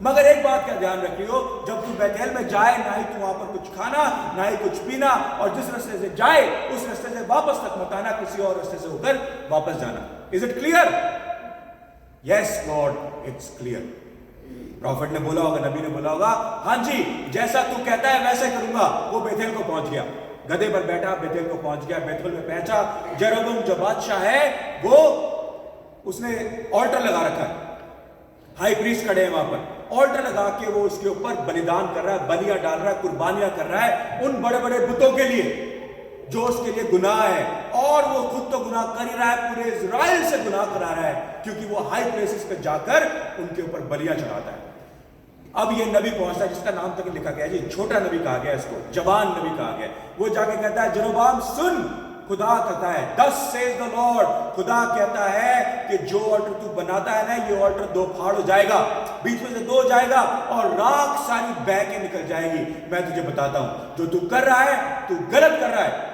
मगर एक बात का ध्यान रखियो, जब तू बैतेल में जाए ना ही तू वहां पर कुछ खाना ना ही कुछ पीना, और जिस रास्ते से जाए उस रास्ते से वापस तक मत आना, किसी और रास्ते से होकर वापस जाना। Is it clear? Yes Lord, it's clear. Profit ने बोला होगा, नबी ने बोला होगा हां जी, जैसा तू कहता है वैसे करूंगा। वो बेथेल को पहुंच गया, गधे पर बैठा बेथेल को पहुंच गया। बेथेल में पहुंचा, जेरोबोम जो बादशाह है वो उसने ऑल्टर लगा रखा है, हाई प्रीस्ट खड़े हैं वहां पर, ऑल्टर लगा के वो उसके ऊपर बलिदान कर रहा है, बलियां डाल रहा है, कुर्बानियां कर रहा है उन बड़े बड़े बुतों के लिए जो उसके लिए गुनाह है। और वो खुद तो गुनाह कर ही रहा है, पूरे इजराइल से गुनाह करा रहा है, क्योंकि वो हाई प्लेसेस पे जाकर उनके ऊपर बलियां चढ़ाता है। अब ये नबी पहुंचता है जिसका नाम तक लिखा गया जी, छोटा नबी कहा गया इसको, जवान नबी कहा गया। वो जाके कहता है जेरोबाम सुन, खुदा कहता है thus says the Lord, खुदा कहता है कि जो ऑल्टर तू बनाता है ना, ये ऑल्टर दो फाड़ हो जाएगा, बीच में से दो जाएगा और राख सारी बह के निकल जाएगी। मैं तुझे बताता हूं जो तू कर रहा है तू गलत कर रहा है।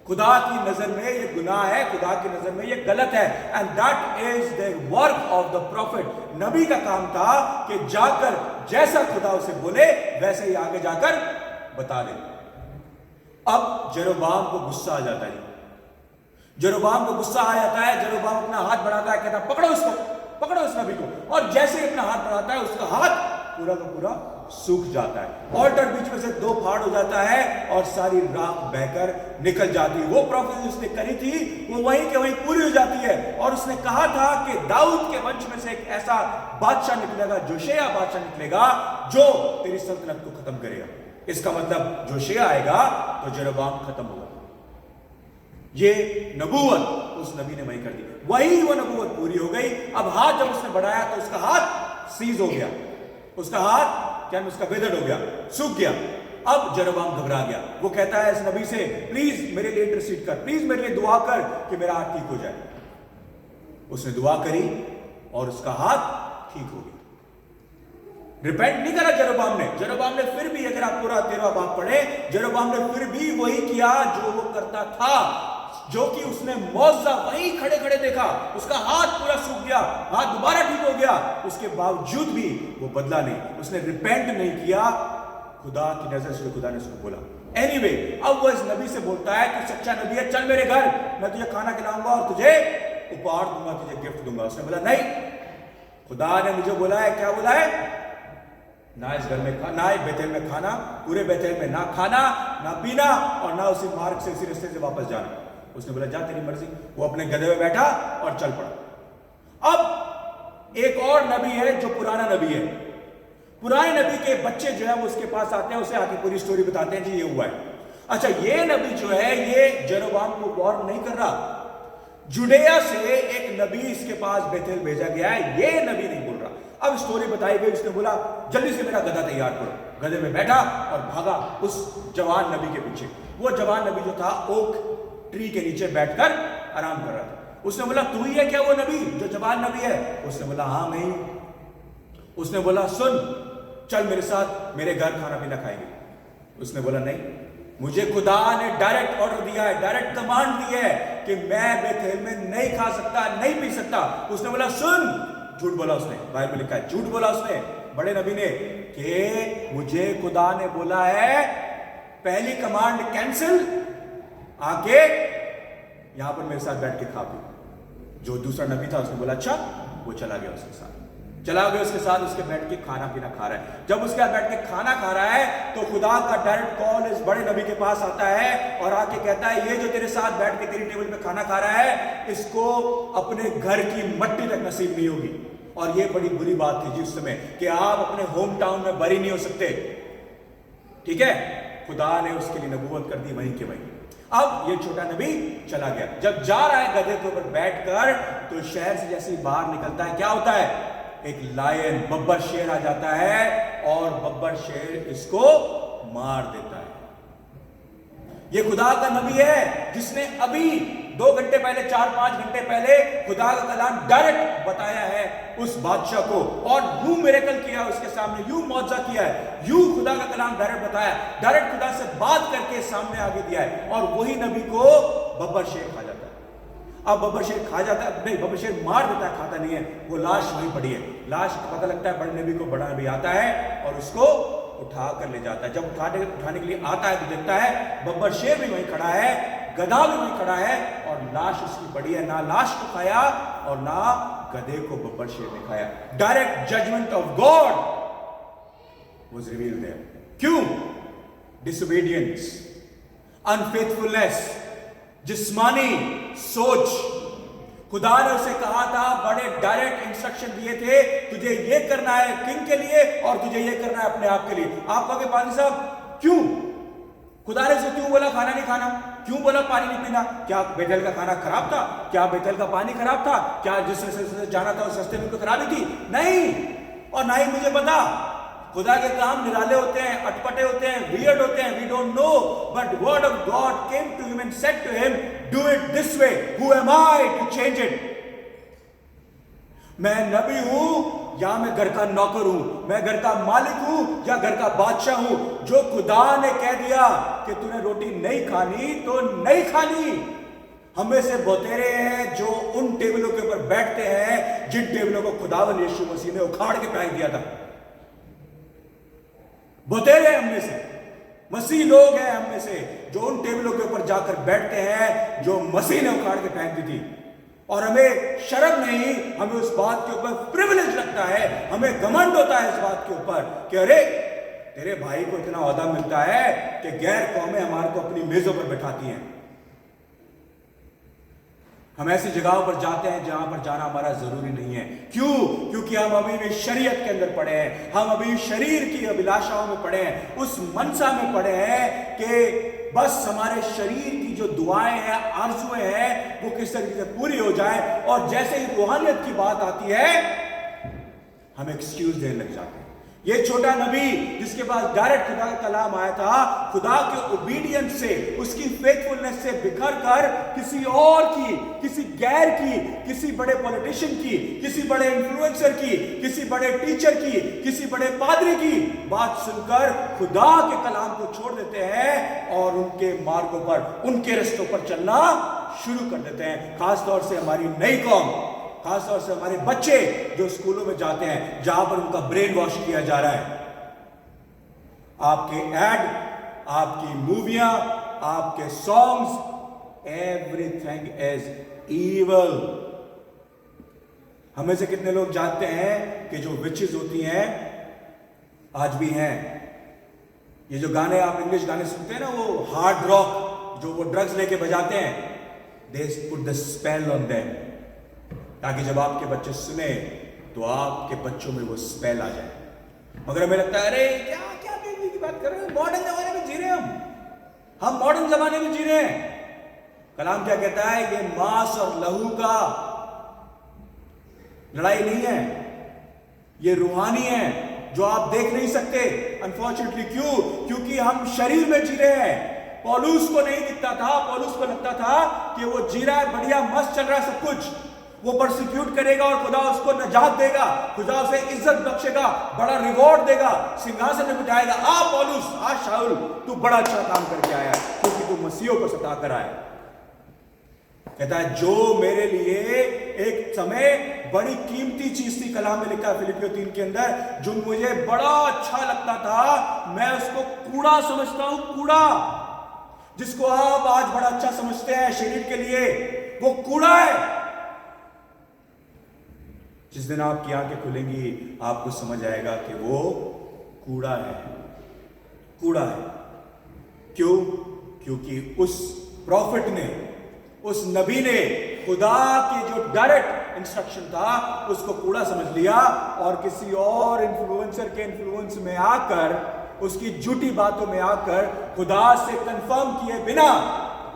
खुदा की नजर में ये गुनाह है, खुदा की नजर में ये गलत है। And that is the work of the profit. नबी का काम था कि जाकर जैसा खुदा उसे बोले वैसे ही आगे जाकर बता दे। अब जेरोबाम को गुस्सा आ जाता है, जेरोबाम को गुस्सा आ जाता है। जेरोबाम अपना हाथ बढ़ाता है, कहता है पकड़ो इसको, पकड़ो इस नबी को। और जैसे ही अपना हाथ बढ़ाता है उसका हाथ पूरा का पूरा सूख जाता है, ऑल्टर बीच में से दो फाड़ हो जाता है और सारी राख बहकर निकल जाती है। वो प्रोफेसी उसने करी थी वो वहीं के वहीं पूरी हो जाती है। और उसने कहा था कि दाऊद के वंश में से एक ऐसा बादशाह निकलेगा, जोशिया बादशाह निकलेगा, जो तेरी सल्तनत को खत्म करेगा। इसका मतलब जोशिया आएगा तो जेरोबाम खत्म होगा। ये नबूवत उस नबी ने वही कर दी, वही वो नबूवत पूरी हो गई। अब हाथ जब उसने बढ़ाया तो उसका हाथ सीज हो गया, उसका हाथ क्या उसका वेदर्ड हो गया, सूख गया। अब जेरोबाम घबरा गया। वो कहता है इस नबी से, प्लीज मेरे लिए इंटरसीड कर, प्लीज मेरे लिए दुआ कर कि मेरा हाथ ठीक हो जाए। उसने दुआ करी और उसका हाथ ठीक हो गया। रिपेंट नहीं करा जेरोबाम ने। जेरोबाम ने फिर भी, अगर आप पूरा 13वां बाब पढ़े, जेरोबाम ने फिर भी वही किया जो वो करता था, जो कि उसने मौजा वहीं खड़े खड़े देखा। उसका हाथ पूरा सूख गया, हाथ दोबारा ठीक हो गया, उसके बावजूद भी वो बदला नहीं, उसने रिपेंट नहीं किया। खुदा की नजर से खुदा ने उसको बोला। एनीवे, अब वो इस नबी से बोलता है कि सच्चा नबी है, चल मेरे घर, मैं तुझे खाना खिलाऊंगा और तुझे उपहार दूंगा, तुझे गिफ्ट दूंगा। उसने बोला नहीं, खुदा ने मुझे बोला है, क्या बोला है, ना इस घर में ना इस बेतेल में खाना, पूरे बेतेल में ना खाना ना पीना और ना उसी मार्ग से, उसी रास्ते से वापस जाना। उसने बोला जा तेरी मर्जी। वो अपने गधे में बैठा और चल पड़ा। अब एक और नबी है जो पुराना नबी है। पुराने नबी के बच्चे जो है वो उसके पास आते हैं, उसे आके पूरी स्टोरी बताते हैं, जी ये हुआ है। अच्छा, ये नबी जो है ये जेरोबाम को वॉर नहीं कर रहा। जुडेया से एक नबी इसके पास बेतेल भेजा गया है, ये नबी नहीं बोल रहा। अब स्टोरी बताई गई, उसने बोला जल्दी से मेरा गधा तैयार करो। गधे में बैठा और भागा उस जवान नबी के पीछे। वो जवान नबी जो था ओक ट्री के नीचे बैठकर आराम कर रहा था। उसने बोला तू ही है क्या वो नबी जो जवान नबी है? उसने बोला हाँ मैं ही हूं। उसने बोला सुन, चल मेरे साथ मेरे घर खाना पीना खाएंगे। उसने बोला नहीं, मुझे खुदा ने डायरेक्ट ऑर्डर दिया है, डायरेक्ट कमांड दी है कि मैं बेतेल में नहीं खा सकता, नहीं पी सकता। उसने बोला सुन, झूठ बोला उसने, बाइबल में लिखा है झूठ बोला उसने, बड़े नबी ने, कि मुझे खुदा ने बोला है पहली कमांड कैंसिल, आके यहां पर मेरे साथ बैठ के खा पी। जो दूसरा नबी था उसने बोला अच्छा, वो चला गया उसके साथ, चला गया उसके साथ, उसके बैठ के खाना पीना खा रहा है। जब उसके साथ बैठ के खाना खा रहा है तो खुदा का डायरेक्ट कॉल इस बड़े नबी के पास आता है और आके कहता है ये जो तेरे साथ बैठ के तेरी टेबल पे खाना खा रहा है, इसको अपने घर की मट्टी तक नसीब नहीं होगी। और ये बड़ी बुरी बात थी जी उस समय कि आप अपने होम टाउन में बरी नहीं हो सकते। ठीक है, खुदा ने उसके लिए नबूवत कर दी वहीं के वहीं। अब ये छोटा नबी चला गया। जब जा रहा है गधे के ऊपर बैठकर तो शहर से जैसे ही बाहर निकलता है क्या होता है, एक लायन, बब्बर शेर आ जाता है और बब्बर शेर इसको मार देता है। ये खुदा का नबी है जिसने अभी 2 घंटे पहले, 4-5 घंटे पहले खुदा का कलाम डायरेक्ट बताया है उस बादशाह को और यूं मिरेकल किया उसके सामने, यूं मौजज़ा किया है, यूं खुदा का कलाम डायरेक्ट बताया, डायरेक्ट खुदा से बात करके सामने आगे दिया है। और वही नबी को बब्बर शेर खा जाता है। अब बब्बर शेर खा जाता है, नहीं बब्बर शेर मार देता है, खाता नहीं है, वो लाश वहीं पड़ी है। लाश पता लगता है बड़े नबी को, बड़ा नबी आता है और उसको उठा कर ले जाता है। जब उठाने के लिए आता है तो देखता है बब्बर शेर भी वहीं खड़ा है, गधा भी वहीं खड़ा है और लाश उसकी पड़ी है। ना लाश को खाया और ना गधे को बब्बर शेर ने खाया। Direct judgment of God was revealed there. क्यों? डिसोबीडियंस, अनफेथफुलनेस, जिस्मानी सोच। खुदा ने उसे कहा था, बड़े डायरेक्ट इंस्ट्रक्शन दिए थे, तुझे ये करना है किंग के लिए और तुझे ये करना है अपने आप के लिए। आप कहोगे पानी साहब क्यों? खुदा ने उसे क्यों बोला खाना नहीं खाना, क्यों बोला पानी नहीं पीना? क्या बेतेल का खाना खराब था? क्या बेतेल का पानी खराब था? क्या जिस रास्ते से जाना था उस रास्ते में कोई खराबी थी? नहीं, और ना ही मुझे पता। खुदा के काम निराले होते हैं, अटपटे होते हैं, वियर्ड होते हैं, we don't know, but word of God came to him and said to him, do it this way, who am I to change it. मैं नबी हूं या मैं घर का नौकर हूं, मैं घर का मालिक हूं या घर का बादशाह हूं। जो खुदा ने कह दिया कि तूने रोटी नहीं खानी तो नहीं खानी। हमें से बहुतेरे हैं जो उन टेबलों के ऊपर बैठते हैं जिन टेबलों को खुदावन यीशु मसीह ने उखाड़ के फेंक दिया था। बहुतेरे हममें से मसीह लोग हैं हममें से जो उन टेबलों के ऊपर जाकर बैठते हैं जो मसीह ने उखाड़ के फेंक दी थी। और हमें शर्म नहीं, हमें उस बात के ऊपर प्रिविलेज लगता है, हमें घमंड होता है इस बात के ऊपर कि अरे तेरे भाई को इतना ओहदा मिलता है कि गैर कौमें हमारे को अपनी मेजों पर बैठाती हैं। हम ऐसी जगहों पर जाते हैं जहां पर जाना हमारा जरूरी नहीं है। क्यों? क्योंकि हम अभी भी शरीयत के अंदर पड़े हैं, हम अभी शरीर की अभिलाषाओं में पड़े हैं, उस मनसा में पड़े हैं कि बस हमारे शरीर की जो दुआएं हैं, आरज़ुएं हैं, वो किस तरीके से पूरी हो जाए। और जैसे ही रूहानियत की बात आती है हम एक्सक्यूज देने लग जाते हैं। ये छोटा नबी जिसके पास डायरेक्ट खुदा का कलाम आया था, खुदा के ओबीडियंस से, उसकी फेथफुलनेस से बिखर कर किसी और की, किसी गैर की, किसी बड़े पॉलिटिशियन की, किसी बड़े इन्फ्लुएंसर की, किसी बड़े टीचर की, किसी बड़े पादरी की बात सुनकर खुदा के कलाम को छोड़ देते हैं और उनके मार्गों पर, उनके रास्तों पर चलना शुरू कर देते हैं। खासतौर से हमारी नई कौम, खासतौर से हमारे बच्चे जो स्कूलों में जाते हैं जहां पर उनका ब्रेन वॉश किया जा रहा है। आपके एड, आपकी मूवियां, आपके सॉन्ग्स, एवरीथिंग इज इवल। हमें से कितने लोग जानते हैं कि जो विचेस होती हैं आज भी हैं। ये जो गाने आप इंग्लिश गाने सुनते हैं ना, वो हार्ड रॉक जो वो ड्रग्स लेके बजाते हैं, they put the spell on them, ताकि जब आपके बच्चे सुने तो आपके बच्चों में वो स्पेल आ जाए। मगर हमें लगता है अरे क्या क्या बेबी की बात कर रहे हैं, मॉडर्न जमाने में जी रहे हैं हम मॉडर्न जमाने में जी रहे हैं। कलाम क्या कहता है? ये मांस और लहू का लड़ाई नहीं है, ये रूहानी है जो आप देख नहीं सकते अनफॉर्चुनेटली। क्यों? क्योंकि हम शरीर में जी रहे हैं। पौलुस को नहीं दिखता था, पौलुस को लगता था कि वो जी रहा है, बढ़िया मस्त चल रहा है सब कुछ, वो परसिक्यूट करेगा और खुदा उसको नजात देगा, खुदा उसे इज्जत बख्शेगा, बड़ा रिवॉर्ड देगा, सिंहासन में बिठाएगा। आ पौलुस, आ शाऊल, तू बड़ा अच्छा काम करके आया क्योंकि तू मसीहों को सता कर आया। कहता है जो मेरे लिए एक समय बड़ी कीमती चीज थी, कलाम में लिखा है फिलिपियों 3 के अंदर, जो मुझे बड़ा अच्छा लगता था, मैं उसको कूड़ा समझता हूं। कूड़ा जिसको आप आज बड़ा अच्छा समझते हैं शरीर के लिए, वो कूड़ा है। जिस दिन आपकी आंखें खुलेंगी आपको समझ आएगा कि वो कूड़ा है, कूड़ा है। क्यों? क्योंकि उस प्रॉफिट ने, उस नबी ने खुदा के जो डायरेक्ट इंस्ट्रक्शन था उसको कूड़ा समझ लिया और किसी और इन्फ्लुएंसर के इन्फ्लुएंस में आकर, उसकी झूठी बातों में आकर, खुदा से कंफर्म किए बिना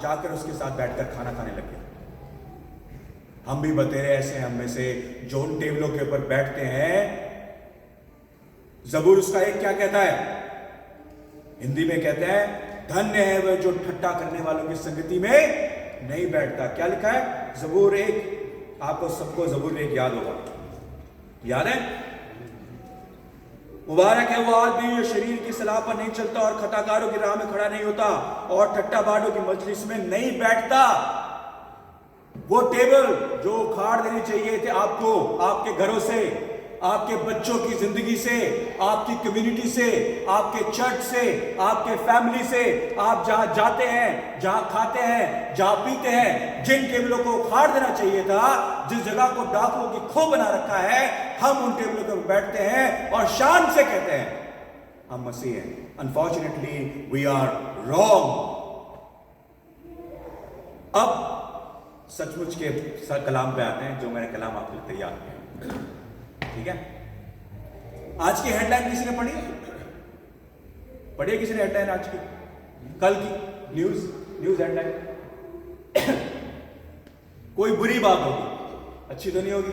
जाकर उसके साथ बैठकर खाना खाने लगे। हम भी बतेरे ऐसे हम में से जो उन टेबलों के ऊपर बैठते हैं। जबूर उसका एक क्या कहता है? हिंदी में कहते हैं, धन्य है वह जो ठट्ठा करने वालों की संगति में नहीं बैठता। क्या लिखा है? जबूर 1, आपको सबको जबूर 1 याद होगा, याद है? मुबारक है वो आदमी जो शरीर की सलाह पर नहीं चलता और खताकारों की राह में खड़ा नहीं होता और ठट्ठा बाडों की मजलिस में नहीं बैठता। वो टेबल जो उखाड़ देनी चाहिए थे आपको, आपके घरों से, आपके बच्चों की जिंदगी से, आपकी कम्युनिटी से, आपके चर्च से, आपके फैमिली से, आप जहां जाते हैं, जहां खाते हैं, जहां पीते हैं, जिन टेबलों को उखाड़ देना चाहिए था, जिस जगह को डाकुओं की खो बना रखा है, हम उन टेबलों पर बैठते हैं और शान से कहते हैं हम मसीह हैं। Unfortunately we are wrong. अब सचमुच के कलाम पे आते हैं, जो मैंने कलाम आपके लिए तैयार किया। ठीक है, आज की हेडलाइन किसी ने पढ़ी? पढ़ी है किसी ने हेडलाइन आज की? कल की न्यूज हेडलाइन? कोई बुरी बात होगी, अच्छी तो नहीं होगी।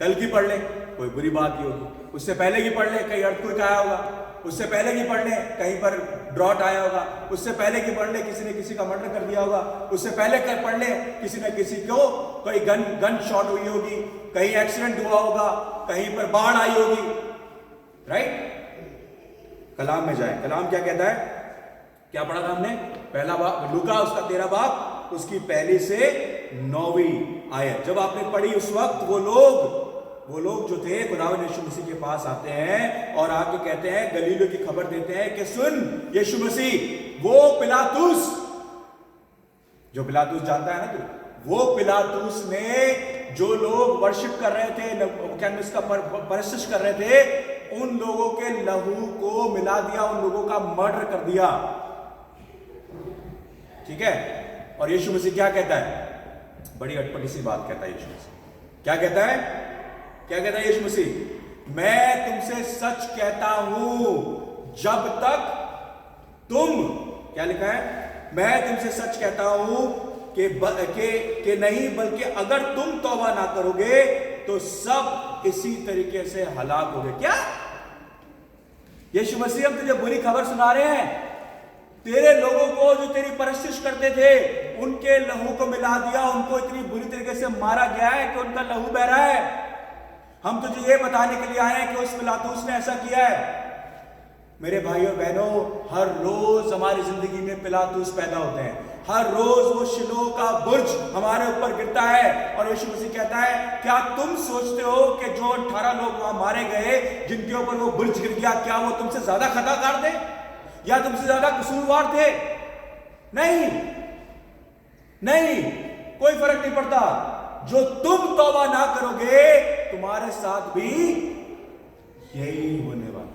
कल की पढ़ ले, कोई बुरी बात ही होगी। उससे पहले की पढ़ ले, कहीं अर्थक्वेक आया होगा। उससे पहले की पढ़ ले, कहीं पर ड्रॉट आया होगा। उससे पहले की पढ़ ले, किसी ने किसी का मर्डर कर दिया होगा। उससे पहले कर पढ़ ले, किसी ने किसी को कोई गन शॉट हुई होगी, कहीं एक्सीडेंट हुआ होगा, कहीं पर बाढ़ आई होगी। राइट? कलाम में जाए, कलाम क्या कहता है? क्या पढ़ा था हमने? पहला बाब लूका उसका 13 बाब उसकी 1 से 9वीं आयत जब आपने पढ़ी, उस वक्त वो लोग जो थे खुदावंद यीशु मसीह के पास आते हैं और आके कहते हैं, गलीलियों की खबर देते हैं कि सुन यीशु मसीह, वो पिलातुस, जो पिलातुस जानता है ना तू, वो पिलातुस ने जो लोग वर्शिप कर रहे थे, क्या उसका परस्तिश कर रहे थे, उन लोगों के लहू को मिला दिया, उन लोगों का मर्डर कर दिया। ठीक है? और यीशु मसीह क्या कहता है? बड़ी अटपटी सी बात कहता है यीशु मसीह। क्या कहता है? क्या कहता है यीशु मसीह? मैं तुमसे सच कहता हूं, जब तक तुम, क्या लिखा है? मैं तुमसे सच कहता हूं कि नहीं, बल्कि अगर तुम तौबा ना करोगे तो सब इसी तरीके से हलाक होगे। क्या? यीशु मसीह हम तुझे बुरी खबर सुना रहे हैं, तेरे लोगों को जो तेरी परस्तिश करते थे उनके लहू को मिला दिया, उनको इतनी बुरी तरीके से मारा गया है कि उनका लहू बह रहा है। हम तुझे ये बताने के लिए आए हैं कि उस पिलातूस ने ऐसा किया है। मेरे भाइयों बहनों, हर रोज हमारी जिंदगी में पिलातूस पैदा होते हैं, हर रोज वो शिलोह का बुर्ज हमारे ऊपर गिरता है। और यीशु मसीह कहता है, क्या तुम सोचते हो कि जो 18 लोग वहां मारे गए, जिनके ऊपर वो बुर्ज गिर गया, क्या वो तुमसे ज्यादा खताकार थे या तुमसे ज्यादा कसूरवार थे? नहीं, नहीं, कोई फर्क नहीं पड़ता। जो तुम तौबा ना करोगे तुम्हारे साथ भी यही होने वाला।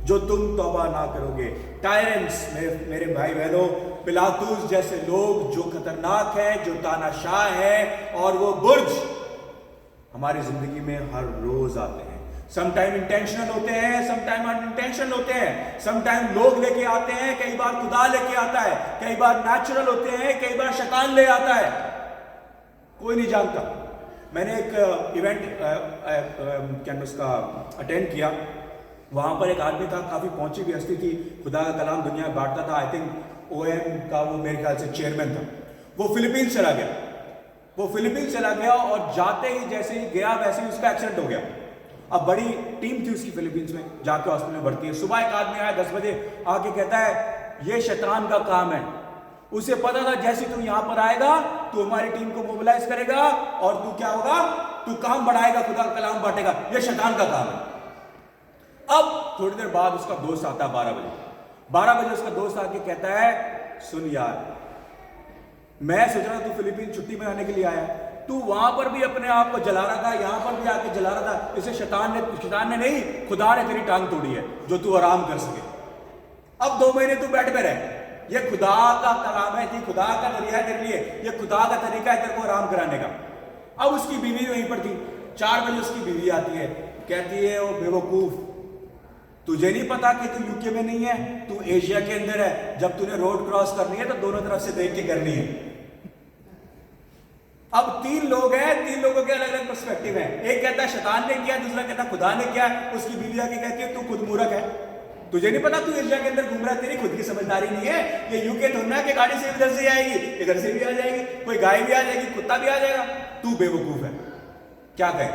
जो तुम तौबा ना करोगे, टायरेंट्स, मेरे भाई बहनों, पिलातूस जैसे लोग जो खतरनाक है, जो तानाशाह है, और वो बुर्ज हमारी जिंदगी में हर रोज आते हैं। समटाइम इंटेंशनल होते हैं, समटाइम अनइंटेंशनल होते हैं, समटाइम लोग लेके आते हैं, कई बार खुदा लेके आता है, कई बार नेचुरल होते हैं, कई बार शैतान ले आता है, कोई नहीं जानता। मैंने एक इवेंट क्या उसका अटेंड किया, वहां पर एक आदमी था, काफी पहुंची हुई हस्ती थी, खुदा का कलाम दुनिया में बांटता था। आई थिंक OM का वो मेरे ख्याल से चेयरमैन था। वो फिलीपींस चला गया, वो फिलीपींस चला गया और जाते ही जैसे ही गया वैसे ही उसका एक्सीडेंट हो गया। अब बड़ी टीम थी उसकी फिलीपींस में, जाके हॉस्पिटल में भर्ती है। सुबह एक आदमी आया 10 बजे, आके कहता है ये शैतान का काम है। उसे पता था जैसे तू यहां पर आएगा तू हमारी टीम को मोबिलाइज करेगा और तू क्या होगा, तू काम बढ़ाएगा, खुदा का कलाम बांटेगा, ये शैतान का काम है। अब थोड़ी देर बाद उसका दोस्त आता है 12 बजे उसका दोस्त आके कहता है, सुन यार, मैं सोच रहा तू फिलीपींस छुट्टी में आने के लिए आया, तू वहां पर भी अपने आप को जला रहा था, यहां पर भी आके जला रहा था। इसे शैतान ने नहीं, खुदा ने तेरी टांग तोड़ी है जो तू आराम कर सके। अब 2 महीने तू बेड पे रह, ये खुदा का कलाम है, ये खुदा का जरिया है तेरे लिए, ये खुदा का तरीका है तेरे को आराम कराने का। अब उसकी बीवी वहीं पर थी। 4 बजे उसकी बीवी आती है, कहती है, ओ बेवकूफ, तुझे नहीं पता कि तू यूके में नहीं है, तू एशिया के अंदर है। जब तूने रोड क्रॉस करनी है तो दोनों तरफ से देख के करनी है। अब 3 लोग हैं, 3 लोगों के अलग अलग पर्सपेक्टिव हैं। एक कहता है शैतान ने किया, दूसरा कहता है खुदा ने किया। उसकी बीवी आके कहती है, तू खुद मूर्ख है, तुझे नहीं पता तू एशिया के अंदर घूम रहा है, तेरी खुद की समझदारी नहीं है। ये यूके थोड़ा कि गाड़ी से इधर से आएगी, इधर से भी आ जाएगी, कोई गाय भी आ जाएगी, कुत्ता भी आ जाएगा, तू बेवकूफ है। क्या कहें?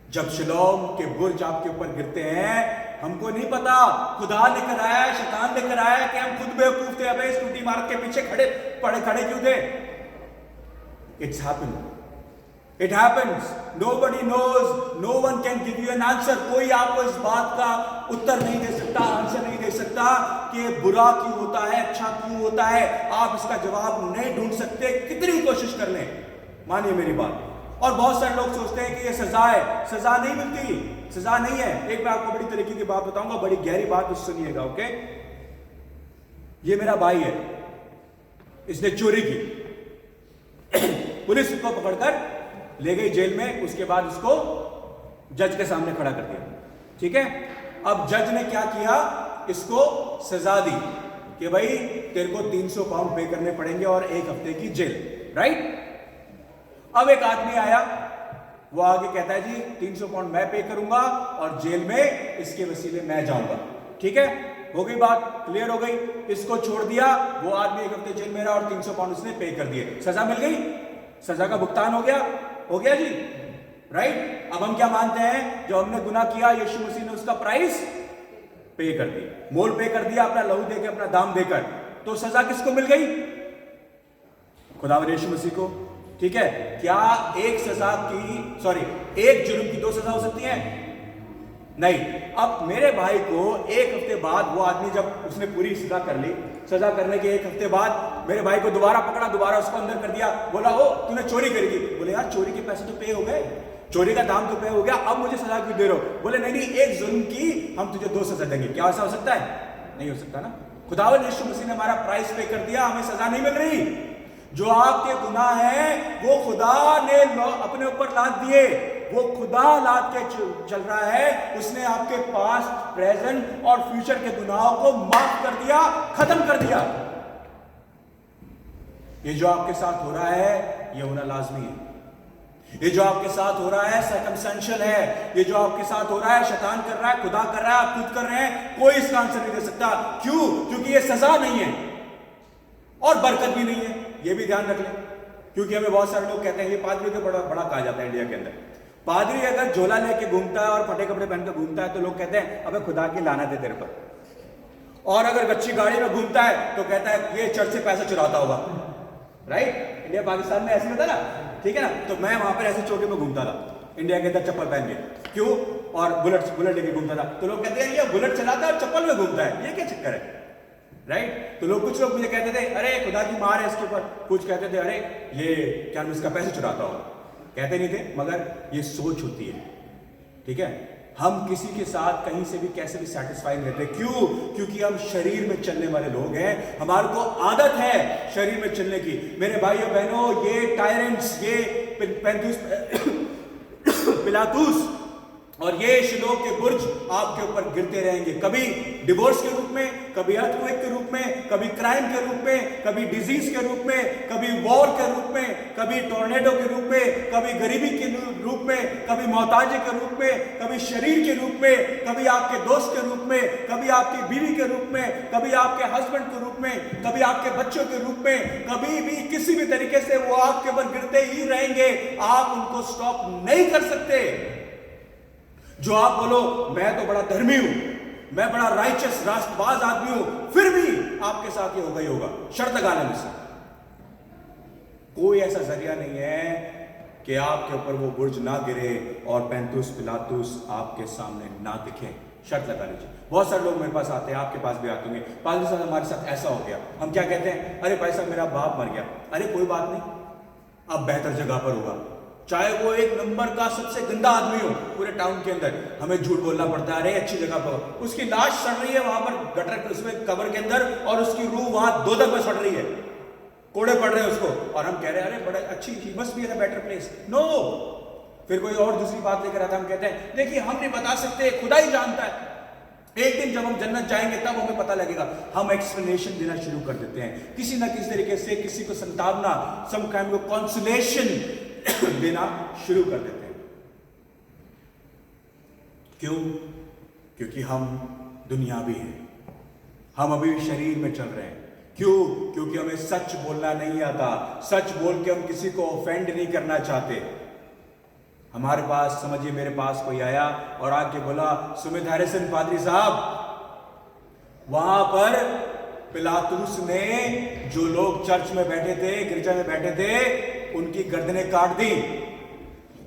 जब शिलोम के बुर्ज आपके ऊपर गिरते हैं, हमको नहीं पता खुदा लेकर आया है, शैतान लेकर आया है, कि हम खुद बेवकूफ थे। अबे स्कूटी मार्ग के पीछे खड़े क्यों थे? It's happened, it happens, nobody knows, no one can give you an answer. कोई आपको इस बात का उत्तर नहीं दे सकता, आंसर नहीं दे सकता कि बुरा क्यों होता है, अच्छा क्यों होता है। आप इसका जवाब नहीं ढूंढ सकते, कितनी कोशिश कर लें। मानिए मेरी बात। और बहुत सारे लोग सोचते हैं कि ये सजा है, सजा नहीं मिलती, सजा नहीं है। एक मैं आपको बड़ी तरीके की बात बताऊंगा, बड़ी गहरी बात, सुनिएगा, ओके? ये मेरा भाई है, इसने चोरी की, पुलिस उसको पकड़कर ले गई जेल में, उसके बाद उसको जज के सामने खड़ा कर दिया, ठीक है? अब जज ने क्या किया, इसको सजा दी कि भाई तेरे को 300 पाउंड पे करने पड़ेंगे और 1 हफ्ते की जेल, राइट? अब एक आदमी आया, वो आगे कहता है जी 300 पाउंड मैं पे करूंगा और जेल में इसके वसीले मैं जाऊंगा, ठीक है? हो गई बात, क्लियर हो गई। इसको छोड़ दिया, वो आदमी 1 हफ्ते जेल में रहा और 300 पाउंड उसने पे कर दिए, सजा मिल गई, सजा का भुगतान हो गया जी, राइट? अब हम क्या मानते हैं, जो हमने गुनाह किया यीशु मसीह ने उसका प्राइस पे कर दिया, मोल पे कर दिया, अपना लहू देकर, अपना दाम देकर। तो सजा किसको मिल गई? खुदावंद यीशु मसीह को, ठीक है? क्या एक जुर्म की 2 सजा हो सकती है? नहीं। अब मेरे भाई को 1 हफ्ते बाद, वो आदमी जब उसने पूरी सजा कर ली, सजा करने के 1 हफ्ते बाद मेरे भाई को दोबारा पकड़ा, दोबारा उसको अंदर कर दिया। बोला, ओ तूने चोरी करी थी। बोले, यार चोरी के पैसे तो पे हो गए, चोरी का दाम तो पे हो गया, अब मुझे सजा क्यों दे रहे हो? बोले, नहीं, एक जुर्म की हम तुझे 2 सजा देंगे। क्या ऐसा हो सकता है? नहीं हो सकता ना। खुदावंद यीशु मसीह ने हमारा प्राइस पे कर दिया, हमें सजा नहीं मिल रही। जो आपके गुनाह हैं वो खुदा ने अपने ऊपर लाद दिए, वो खुदा लाद के चल रहा है। उसने आपके पास्ट, प्रेजेंट और फ्यूचर के गुनाहों को माफ कर दिया, खत्म कर दिया। ये जो आपके साथ हो रहा है, ये होना लाजमी है। ये जो आपके साथ हो रहा है सर्कमस्टेंशियल है, ये जो आपके साथ हो रहा है शैतान कर रहा है, खुदा कर रहा है, आप खुद कर रहे हैं, कोई इसका आंसर नहीं दे सकता। क्यों? क्योंकि ये सजा नहीं है और बरकत भी नहीं है, ये भी ध्यान रख लें। क्योंकि हमें बहुत सारे लोग कहते हैं, ये पादरी को बड़ा बड़ा कहा जाता है इंडिया के अंदर, पादरी अगर झोला लेके घूमता है और फटे कपड़े पहनकर घूमता है तो लोग कहते हैं अबे खुदा की लानत है तेरे पर। और अगर अच्छी गाड़ी में घूमता है तो कहता है ये चर्च से पैसा चुराता होगा। राइट? इंडिया पाकिस्तान में ऐसे होता ना, ठीक है ना? तो मैं वहां पर ऐसे चोटी में घूमता था इंडिया के अंदर चप्पल पहन के, क्यों? और बुलेट लेके घूमता था, तो लोग कहते हैं ये बुलेट चलाता है और चप्पल में घूमता है, ये क्या चक्कर है? राइट? तो लोग कुछ लोग मुझे कहते थे अरे खुदा की मार है इसके ऊपर, कुछ कहते थे अरे ये क्या नाम इसका पैसे चुराता होगा, कहते नहीं थे, मगर ये सोच होती है। ठीक है? हम किसी के साथ कहीं से भी कैसे भी सेटिस्फाई नहीं रहते। क्यों? क्योंकि हम शरीर में चलने वाले लोग हैं, हमारे को आदत है शरीर में चलने की। मेरे भाइयों बहनों, ये टायरेंट्स, ये पिलातुस और ये शिलोह के बुर्ज आपके ऊपर गिरते रहेंगे, कभी डिवोर्स के रूप में, कभी अर्थक्वेक के रूप में, कभी क्राइम के रूप में, कभी डिजीज के रूप में, कभी वॉर के रूप में, कभी टोर्नेडो के रूप में, कभी गरीबी के रूप में, कभी मोहताजी के रूप में, कभी शरीर के रूप में, कभी आपके दोस्त के रूप में, कभी आपकी बीवी के रूप में, कभी आपके हस्बैंड के रूप में, कभी आपके बच्चों के रूप में, कभी भी किसी भी तरीके से वो आपके ऊपर गिरते ही रहेंगे, आप उनको स्टॉप नहीं कर सकते। जो आप बोलो मैं तो बड़ा धर्मी हूं, मैं बड़ा राइचस राष्ट्रवाद आदमी हूं, फिर भी आपके साथ ये होगा ही होगा, शर्त लगाने में से। कोई ऐसा जरिया नहीं है कि आपके ऊपर वो बुर्ज ना गिरे और पेंतुस पिलातुस आपके सामने ना दिखे। शर्त लगा लीजिए। बहुत सारे लोग मेरे पास आते हैं, आपके पास भी आते होंगे, पादरी साहब हमारे साथ ऐसा हो गया। हम क्या कहते हैं? अरे भाई साहब मेरा बाप मर गया। अरे कोई बात नहीं, अब बेहतर जगह पर होगा, चाहे वो एक नंबर का सबसे गंदा आदमी हो पूरे टाउन के अंदर, हमें झूठ बोलना पड़ता है, अरे अच्छी जगह पर, उसकी लाश सड़ रही है वहां पर गटर उसमें कब्र के अंदर, और उसकी रूह वहां दोजख में सड़ रही है, कोड़े पड़ रहे हैं उसको, और हम कह रहे हैं अरे बड़ा अच्छी, he must be in a better place. No, फिर कोई और दूसरी बात लेकर आता है, हम कहते हैं देखिए हम नहीं बता सकते, खुदा ही जानता है, एक दिन जब हम जन्नत जाएंगे तब हमें पता लगेगा। हम एक्सप्लेनेशन देना शुरू कर देते हैं, किसी ना किसी तरीके से किसी को संतावना, सम काइंड ऑफ कंसोलेशन देना शुरू कर देते हैं। क्यों? क्योंकि हम दुनियावी हैं, हम अभी शरीर में चल रहे हैं। क्यों? क्योंकि हमें सच बोलना नहीं आता, सच बोल के हम किसी को ऑफेंड नहीं करना चाहते। हमारे पास, समझिए मेरे पास कोई आया और आके बोला सुमित हैरिसन पादरी साहब, वहां पर पिलातुस ने जो लोग चर्च में बैठे थे, गिरजा में बैठे थे, उनकी गर्दनें काट दी,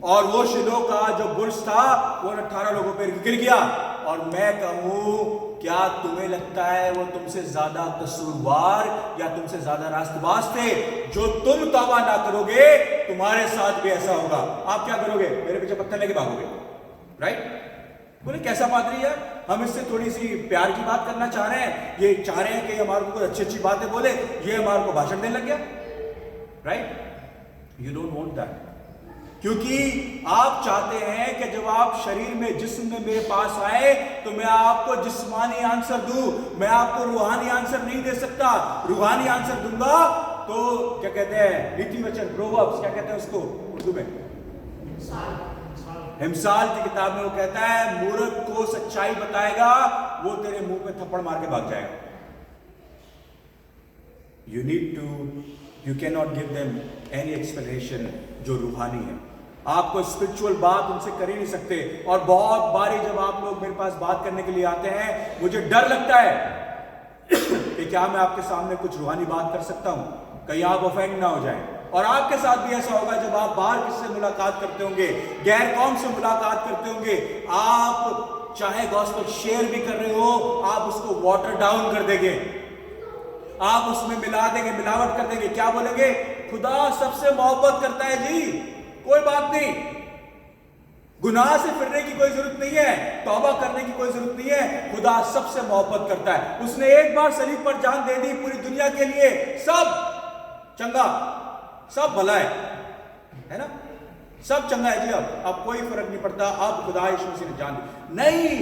और वो शिलोह का जो बुर्ज था वो 18 लोगों पर गिर गया। और मैं कहूं, क्या तुम्हें लगता है वो तुमसे ज्यादा कसूरवार या तुमसे ज्यादा रास्तबाज थे? जो तुम तौबा ना करोगे तुम्हारे साथ भी ऐसा होगा। आप क्या करोगे? मेरे पीछे पत्थर लेके भागोगे। राइट? बोले कैसा पादरी है, हम इससे थोड़ी सी प्यार की बात करना चाह रहे हैं, ये चाह रहे हैं कि हमारे को अच्छी अच्छी बातें बोले, ये हमारे को भाषण देने लग गया। Right? You don't want that, क्योंकि आप चाहते हैं कि जब आप शरीर में, जिस्म में मेरे पास आए तो मैं आपको जिस्मानी आंसर दूं, मैं आपको रूहानी आंसर नहीं दे सकता। रूहानी आंसर दूंगा तो क्या कहते हैं, नीति वचन, प्रोवर्ब्स, क्या कहते हैं उसको उर्दू में, हिमसाल की किताब में वो कहता है मूर्ख को सच्चाई बताएगा, वो तेरे मुंह पे थप्पड़ मार के भाग जाएगा। You need to, you can not give them any explanation जो रूहानी है। आपको स्पिरिचुअल बात उनसे कर ही नहीं सकते। और बहुत बारी जब आप लोग मेरे पास बात करने के लिए आते हैं, मुझे डर लगता है कि क्या मैं आपके सामने कुछ रूहानी बात कर सकता हूं, कहीं आप ऑफेंड ना हो जाएं। और आपके साथ भी ऐसा होगा जब आप बाहर किसी से मुलाकात करते होंगे, गैर कौम से मुलाकात करते होंगे, आप चाहे गॉस्पेल शेयर भी कर रहे हो, आप उसको वाटर डाउन कर देंगे, आप उसमें मिला देंगे, मिलावट कर देंगे। क्या बोलेंगे? खुदा सबसे मोहब्बत करता है जी, कोई बात नहीं, गुनाह से फिरने की कोई जरूरत नहीं है, तौबा करने की कोई जरूरत नहीं है, खुदा सबसे मोहब्बत करता है। उसने एक बार सलीब पर जान दे दी पूरी दुनिया के लिए, सब चंगा, सब भला है ना, सब चंगा है जी। अब कोई फर्क नहीं पड़ता, अब खुदा यीशु मसीह ने जान दी। नहीं,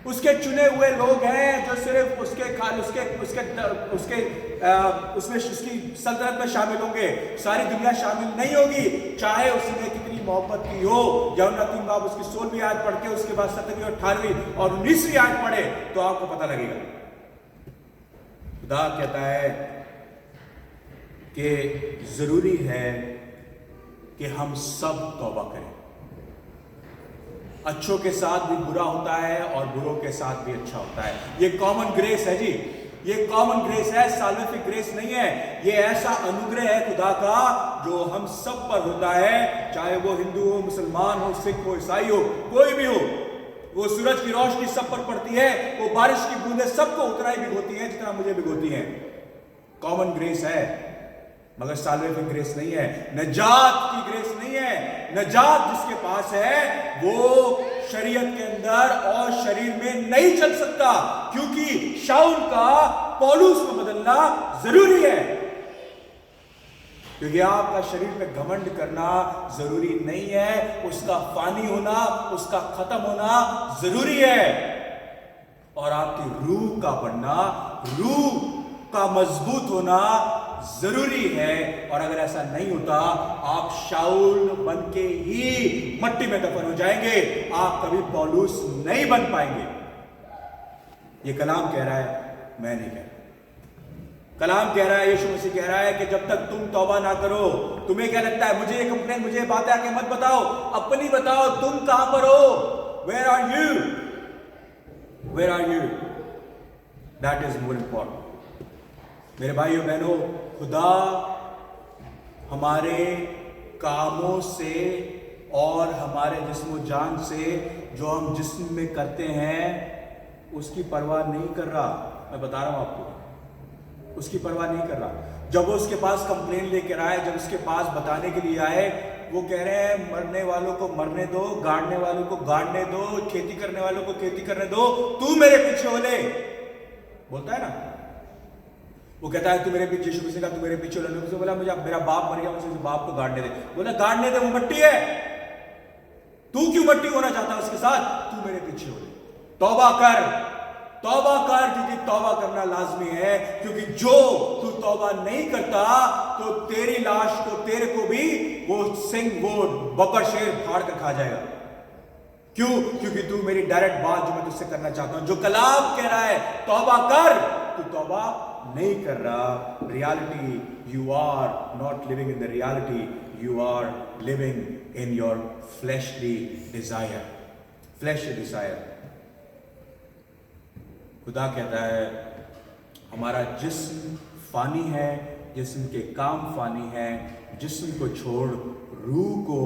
उसके चुने हुए लोग हैं जो सिर्फ उसमें उसकी सल्तनत में शामिल होंगे। सारी दुनिया शामिल नहीं होगी, चाहे उसने कितनी मोहब्बत की हो। यूहन्ना 3 बाब उसकी 16वीं आयत पढ़ के उसके बाद 17वीं, 18वीं और 19वीं आयत पढ़े तो आपको पता लगेगा। खुदा कहता है कि जरूरी है कि हम सब तौबा करें। अच्छों के साथ भी बुरा होता है और बुरों के साथ भी अच्छा होता है। ये कॉमन ग्रेस है जी, ये कॉमन ग्रेस है, साल्वेफिक ग्रेस नहीं है। ये ऐसा अनुग्रह है खुदा का जो हम सब पर होता है, चाहे वो हिंदू हो, मुसलमान हो, सिख हो, ईसाई हो, कोई भी हो। वो सूरज की रोशनी सब पर पड़ती है, वो बारिश की बूंदें सबको उतना ही भिगोती हैं जितना मुझे भिगोती हैं। कॉमन ग्रेस है, मगर साल्वेफिक ग्रेस नहीं है, नजात की ग्रेस नहीं है। नजात जिसके पास है वो शरीयत के अंदर और शरीर में नहीं चल सकता, क्योंकि शाऊल का पौलुस में बदलना जरूरी है। क्योंकि आपका शरीर में घमंड करना जरूरी नहीं है, उसका फानी होना, उसका खत्म होना जरूरी है। और आपकी रूह का बनना, रूह का मजबूत होना जरूरी है। और अगर ऐसा नहीं होता, आप शाऊल बन के ही मट्टी में दफन हो जाएंगे, आप कभी पौलुस नहीं बन पाएंगे। ये कलाम कह रहा है, मैं नहीं कह रहा। कलाम कह रहा है, यीशु मसीह कह रहा है कि जब तक तुम तौबा ना करो, तुम्हें क्या लगता है मुझे ये कंप्लेन, मुझे ये बातें आके मत बताओ, अपनी बताओ, तुम कहां पर हो? Where are you? Where are you? That is more important. मेरे भाइयों बहनों, खुदा हमारे कामों से और हमारे जिस्म जान से जो हम जिस्म में करते हैं उसकी परवाह नहीं कर रहा। मैं बता रहा हूं आपको, उसकी परवाह नहीं कर रहा। जब वो उसके पास कंप्लेन लेकर आए, जब उसके पास बताने के लिए आए, वो कह रहे हैं मरने वालों को मरने दो, गाड़ने वालों को गाड़ने दो, खेती करने वालों को खेती करने दो, तू मेरे पीछे हो ले। बोलता है ना, वो कहता है तू मेरे पीछे, यीशु मसीह का तू मेरे पीछे हो ले। उसने बोला मुझे मेरा बाप मर गया, मुझे बाप को गाड़ने दे। बोला गाड़ने दे, वो मट्टी है, तू क्यों मट्टी होना चाहता है उसके साथ? तू मेरे पीछे हो ले। तौबा कर, तौबा कर, क्योंकि तौबा करना लाजमी है। क्योंकि जो तू तौबा नहीं करता तो तेरी लाश को, तेरे को भी वो सिंह, वो बकर शेर फाड़ कर खा जाएगा। क्यों? क्योंकि तू मेरी डायरेक्ट बात जो मैं तुझसे करना चाहता हूं, जो कलाम कह रहा है तौबा कर, तू तौबा नहीं कर रहा। Reality, you are not living in the reality, you are living in your fleshly desire, fleshly desire. खुदा कहता है हमारा जिस्म फानी है, जिस्म के काम फानी है, जिस्म को छोड़ रूह को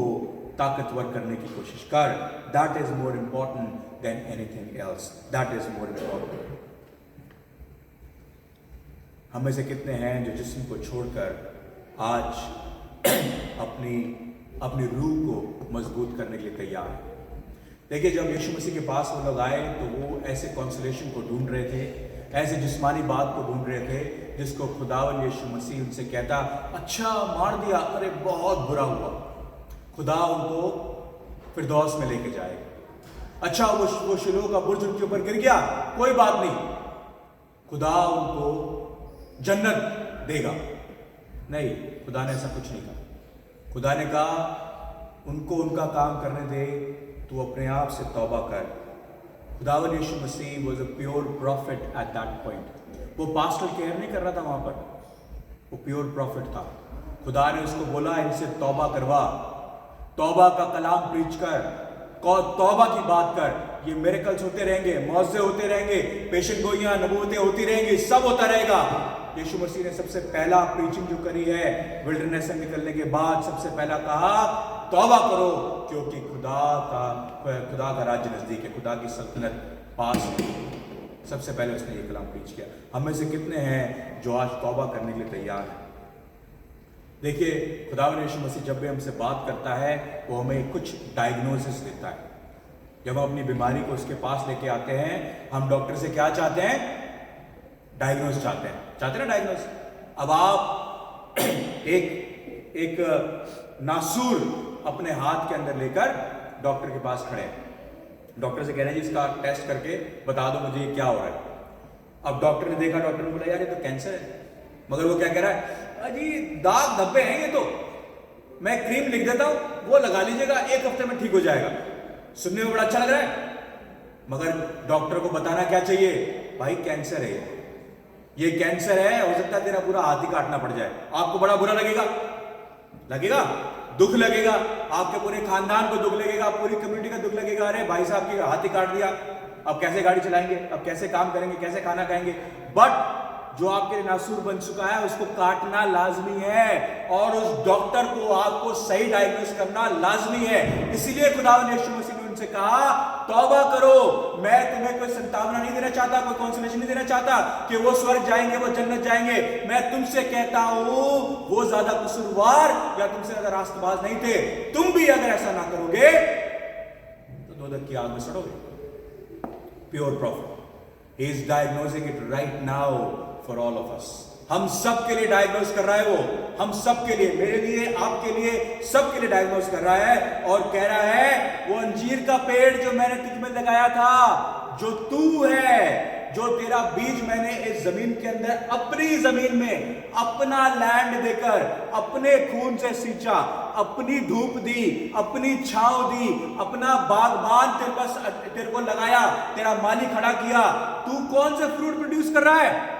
ताकतवर करने की कोशिश कर। That is more important than anything else, that is more important. हम में से कितने हैं जो जिस्म को छोड़कर आज अपनी रूह को मजबूत करने के लिए तैयार हैं? देखिए, जब यीशु मसीह के पास वो लोग आए तो वो ऐसे कॉन्सोलेशन को ढूंढ रहे थे, ऐसे जिस्मानी बात को ढूंढ रहे थे जिसको खुदावन यीशु मसीह उनसे कहता, अच्छा मार दिया, अरे बहुत बुरा हुआ, खुदा उनको फिरदौस में लेके जाएगा। अच्छा वो शिलोह का बुर्ज उनके ऊपर गिर गया, कोई बात नहीं, खुदा उनको जन्नत देगा। नहीं, खुदा ने ऐसा कुछ नहीं कहा। खुदा ने कहा उनको उनका काम करने दे, तू अपने आप से तौबा कर। खुदावन यीशु मसीह was a pure prophet at that point. वो पास्टर केयर नहीं कर रहा था वहां पर, वो प्योर प्रॉफिट था। खुदा ने उसको बोला इनसे तौबा करवा, तौबा का कलाम प्रीच कर, तौबा की बात कर। ये मिरेकल्स होते रहेंगे, मौजे होते रहेंगे, पेशन गोइयां, नबूवतें होती रहेंगी, सब होता रहेगा। यीशु मसीह ने सबसे पहला प्रीचिंग जो करी है विल्डरनेस से निकलने के बाद, सबसे पहला कहा तौबा करो, क्योंकि खुदा का राज्य नजदीक है, खुदा की सल्तनत पास है। सबसे पहले उसने ये कलाम प्रीच किया। हम में से कितने हैं जो आज तौबा करने के लिए तैयार हैं? देखिए, खुदावंद यीशु मसीह जब भी हमसे बात करता है वो हमें कुछ डायग्नोसिस देता है। जब हम अपनी बीमारी को उसके पास लेके आते हैं, हम डॉक्टर से क्या चाहते हैं? डायग्नोस चाहते हैं ना डायग्नोस। अब आप एक नासूर अपने हाथ के अंदर लेकर डॉक्टर के पास खड़े हैं, डॉक्टर से कह रहे हैं जी इसका टेस्ट करके बता दो मुझे ये क्या हो रहा है। अब डॉक्टर ने देखा, डॉक्टर ने बोला यार ये तो कैंसर है। मगर वो क्या कह रहा है, अजी दाग धब्बे हैं ये तो, मैं क्रीम लिख देता हूं वो लगा लीजिएगा, 1 हफ्ते में ठीक हो जाएगा। सुनने में बड़ा अच्छा लग रहा है, मगर डॉक्टर को बताना क्या चाहिए, भाई कैंसर है ये कैंसर है, हो सकता है तेरा पूरा हाथ ही काटना पड़ जाए। आपको बड़ा बुरा लगेगा, लगेगा, दुख लगेगा, आपके पूरे खानदान को दुख लगेगा, पूरी कम्युनिटी का दुख लगेगा। अरे भाई साहब की हाथ ही काट दिया, अब कैसे गाड़ी चलाएंगे, अब कैसे काम करेंगे, कैसे खाना खाएंगे। बट जो आपके लिए नासूर बन चुका है उसको काटना लाजमी है, और उस डॉक्टर को आपको सही डायग्नोस करना लाजमी है। इसीलिए खुदावंद यीशु मसीह ने उनसे कहा तौबा करो, मैं तुम्हें कोई संतावना नहीं देना चाहता, कोई कॉन्सोलेशन नहीं देना चाहता कि वो स्वर्ग जाएंगे, वो जन्नत जाएंगे। मैं तुमसे कहता हूं वो ज्यादा कसूरवार या तुमसे ज्यादा रास्तबाज नहीं थे। तुम भी अगर ऐसा ना करोगे तो दोजख की आग में सड़ोगे। Pure prophet, he is diagnosing it right now for all of us. हम सब के लिए डायग्नोज कर रहा है वो, हम सब के लिए, मेरे लिए, आपके लिए, सब के लिए डायग्नोज कर रहा है और कह रहा है वो अंजीर का पेड़ जो मैंने तुझ में लगाया था, जो तू है, जो तेरा बीज मैंने इस जमीन के अंदर, अपनी जमीन में अपना लैंड देकर, अपने खून से सींचा, अपनी धूप दी, अपनी छांव दी, अपना बागबान तेरे को लगाया, तेरा माली खड़ा किया, तू कौन से फ्रूट प्रोड्यूस कर रहा है।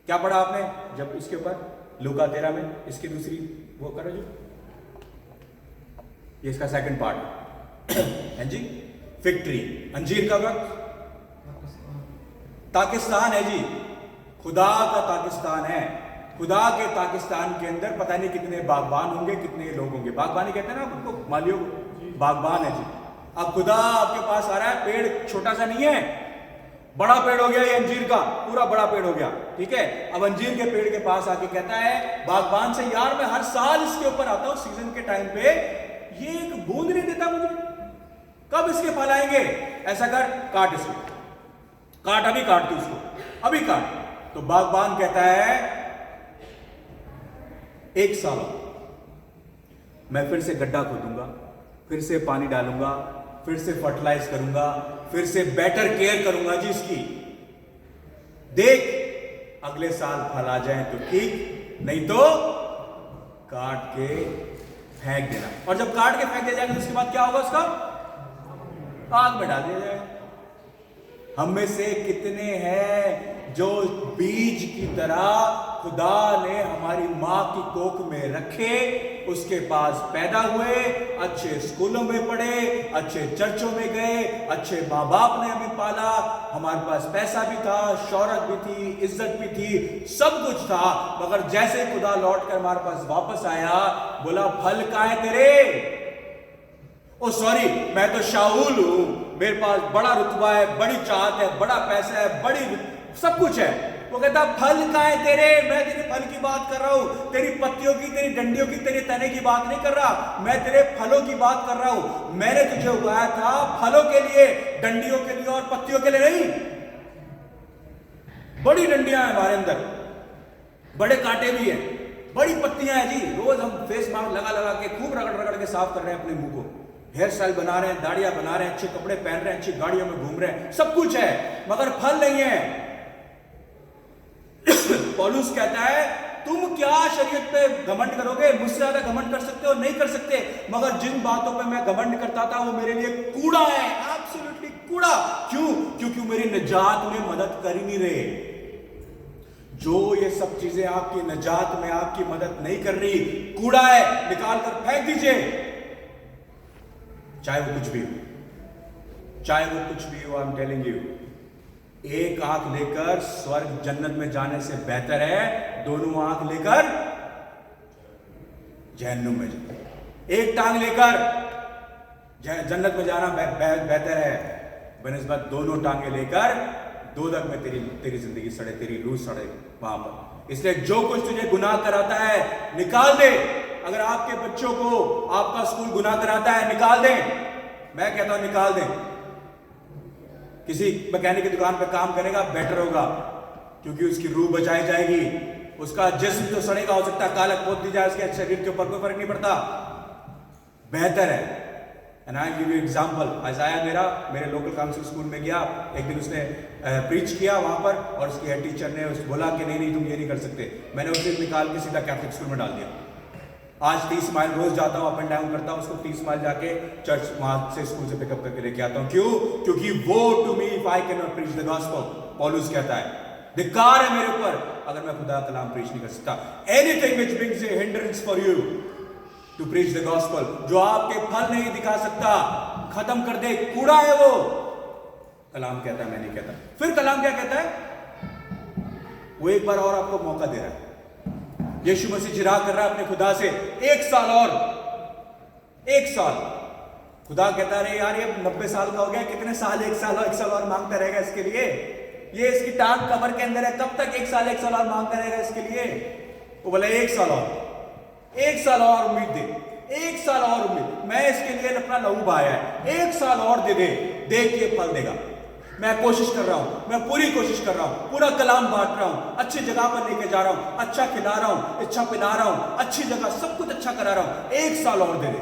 क्या पढ़ा आपने जब इसके ऊपर लूका 13 में, इसकी दूसरी वो करो जी, ये इसका सेकंड पार्ट है जी। फिग ट्री, अंजीर का वृक्ष, ताकिस्तान है जी, खुदा का ताकिस्तान है। खुदा के ताकिस्तान के अंदर पता नहीं कितने बागबान होंगे, कितने लोग होंगे। बागबानी कहते हैं ना उनको, मालियों को, बागबान है जी। अब खुदा आपके पास आ रहा है, पेड़ छोटा सा नहीं है, बड़ा पेड़ हो गया ये अंजीर का, पूरा बड़ा पेड़ हो गया, ठीक है। अब अंजीर के पेड़ के पास आके कहता है बागबान से, यार मैं हर साल इसके ऊपर आता हूं सीजन के टाइम पे, ये एक बूंद नहीं देता मुझे, कब इसके फल आएंगे। ऐसा कर, काट इसको, काट, अभी काट तू उसको, अभी काट। तो बागबान कहता है 1 साल मैं फिर से गड्ढा खोदूंगा, फिर से पानी डालूंगा, फिर से फर्टिलाइज करूंगा, फिर से बेटर केयर करूंगा जी इसकी, देख अगले साल फल आ जाए तो ठीक, नहीं तो काट के फेंक देना। और जब काट के फेंक दिया जाएगा तो उसके बाद क्या होगा, उसका आग में डाल दिया जाएगा। हम में से कितने हैं जो बीज की तरह खुदा ने हमारी मां की कोख में रखे, उसके पास पैदा हुए, अच्छे स्कूलों में पढ़े, अच्छे चर्चों में गए, अच्छे माँ बाप ने हमें पाला, हमारे पास पैसा भी था, शौहरत भी थी, इज्जत भी थी, सब कुछ था। मगर जैसे खुदा लौट कर हमारे पास वापस आया, बोला फल कहाँ है तेरे। ओ सॉरी, मैं तो शाऊल हूं, मेरे पास बड़ा रुतबा है, बड़ी चाहत है, बड़ा पैसा है, बड़ी सब कुछ है। वो कहता फल कहाँ है तेरे, मैं तेरे फल की बात कर रहा हूं, तेरी पत्तियों की, तेरी डंडियों की, तेरे तने की बात नहीं कर रहा, मैं तेरे फलों की बात कर रहा हूं। मैंने तुझे उगाया था फलों के लिए, डंडियों के लिए और पत्तियों के लिए नहीं। बड़ी डंडियां हैं हमारे अंदर, बड़े कांटे भी हैं, बड़ी पत्तियां हैं जी। रोज हम फेस मास्क लगा लगा के खूब रगड़ रगड़ के साफ कर रहे हैं अपने मुंह को, हेयर स्टाइल बना रहे हैं, दाढ़ियां बना रहे हैं, अच्छे कपड़े पहन रहे हैं, अच्छी गाड़ियों में घूम रहे हैं, सब कुछ है, मगर फल नहीं है। पौलुस कहता है तुम क्या शरीयत पे घमंड करोगे, मुझसे ज्यादा घमंड कर सकते हो, नहीं कर सकते, मगर जिन बातों पे मैं घमंड करता था वो मेरे लिए कूड़ा है, एब्सोल्युटली कूड़ा। क्यों? क्योंकि मेरी निजात में मदद कर ही नहीं रहे। जो ये सब चीजें आपकी निजात में आपकी मदद नहीं कर रही, कूड़ा है, निकाल कर फेंक दीजिए। चाहे वो कुछ भी हो, चाहे वो कुछ भी हो, आई एम टेलिंग यू, एक आंख लेकर स्वर्ग जन्नत में जाने से बेहतर है दोनों आंख लेकर जहन्नुम में जाना। एक टांग लेकर जन्नत में जाना बेहतर है बनिस्बत दोनों टांगे लेकर दोजख में तेरी जिंदगी सड़े, तेरी रूह सड़े वहां पर। इसलिए जो कुछ तुझे गुनाह कराता है निकाल दे। अगर आपके बच्चों को आपका स्कूल गुनाह कराता है निकाल दें, मैं कहता हूं निकाल दें। किसी मैकेनिक की दुकान पे काम करेगा बेटर होगा, क्योंकि उसकी रूह बचाई जाएगी, उसका जिस्म तो सड़ेगा, हो सकता है कालक पोत दी जाए उसके शरीर के ऊपर, कोई फर्क नहीं पड़ता, बेहतर and I give you example. आइज़ाया मेरे लोकल काउंसिल स्कूल में गया, एक दिन उसने प्रीच किया वहाँ पर, और उसकी हेड टीचर ने उस बोला कि नहीं तुम ये नहीं कर सकते। मैंने उसे निकाल के सीधा कैथलिक स्कूल में डाल दिया। आज 30 माइल रोज जाता हूँ, अप एंड डाउन करता हूँ, उसको 30 माइल जाके चर्च वहाँ से स्कूल से पिकअप करके लेके आता हूँ। क्यों? क्योंकि वो to me if I can not preach the gospel, पौलुस कहता है धिक्कार है मेरे ऊपर अगर मैं खुदा का कलाम प्रीच नहीं कर सकता। Anything which brings a hindrance for you to preach the gospel, जो आपके फल नहीं दिखा सकता, खत्म कर दे, कूड़ा है वो। कलाम कहता है, मैं नहीं कहता। फिर कलाम क्या कहता है? वो एक बार और आपको मौका दे रहा है। यीशु मसीह जिरा कर रहा है अपने खुदा से, 1 साल और, 1 साल। खुदा कहता है अरे यार ये 90 साल का हो गया, कितने साल, 1 साल और मांगता रहेगा इसके लिए? ये इसकी टांग कबर के अंदर है, कब तक 1 साल और मांगता रहेगा इसके लिए? वो बोला 1 साल और, 1 साल और उम्मीद दे, 1 साल और उम्मीद, मैं इसके लिए अपना लहू बहाया है, 1 साल और दे दे, देख के फल देगा। मैं कोशिश कर रहा हूं, मैं पूरी कोशिश कर रहा हूं, पूरा कलाम बांट रहा हूं, अच्छी जगह पर लेके जा रहा हूं, अच्छा खिला रहा हूं, अच्छा पिला रहा हूं, अच्छी जगह सब कुछ अच्छा करा रहा हूं, 1 साल और दे दे।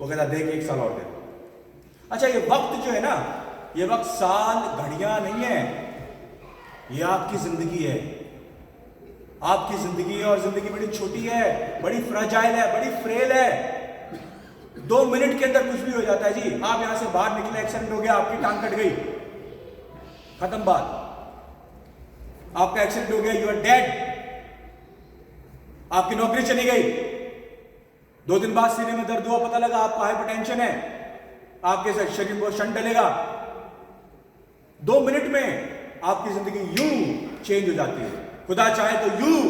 वो कहता देख 1 साल और दे। अच्छा ये वक्त जो है ना, ये वक्त साल घड़ियां नहीं है, ये आपकी जिंदगी है, आपकी जिंदगी है। और जिंदगी बड़ी छोटी है, बड़ी फ्रेजाइल है, बड़ी फ्रेल है। 2 मिनट के अंदर कुछ भी हो जाता है जी। आप यहां से बाहर निकले, एक्सीडेंट हो गया, आपकी टांग कट गई, खत्म बात, आपका एक्सीडेंट हो गया, यू आर डेड, आपकी नौकरी चली गई, 2 दिन बाद सीने में दर्द हुआ, पता लगा आपको हाइपरटेंशन है, आपके शरीर में शंट डलेगा। 2 मिनट में आपकी जिंदगी यूं चेंज हो जाती है। खुदा चाहे तो यूं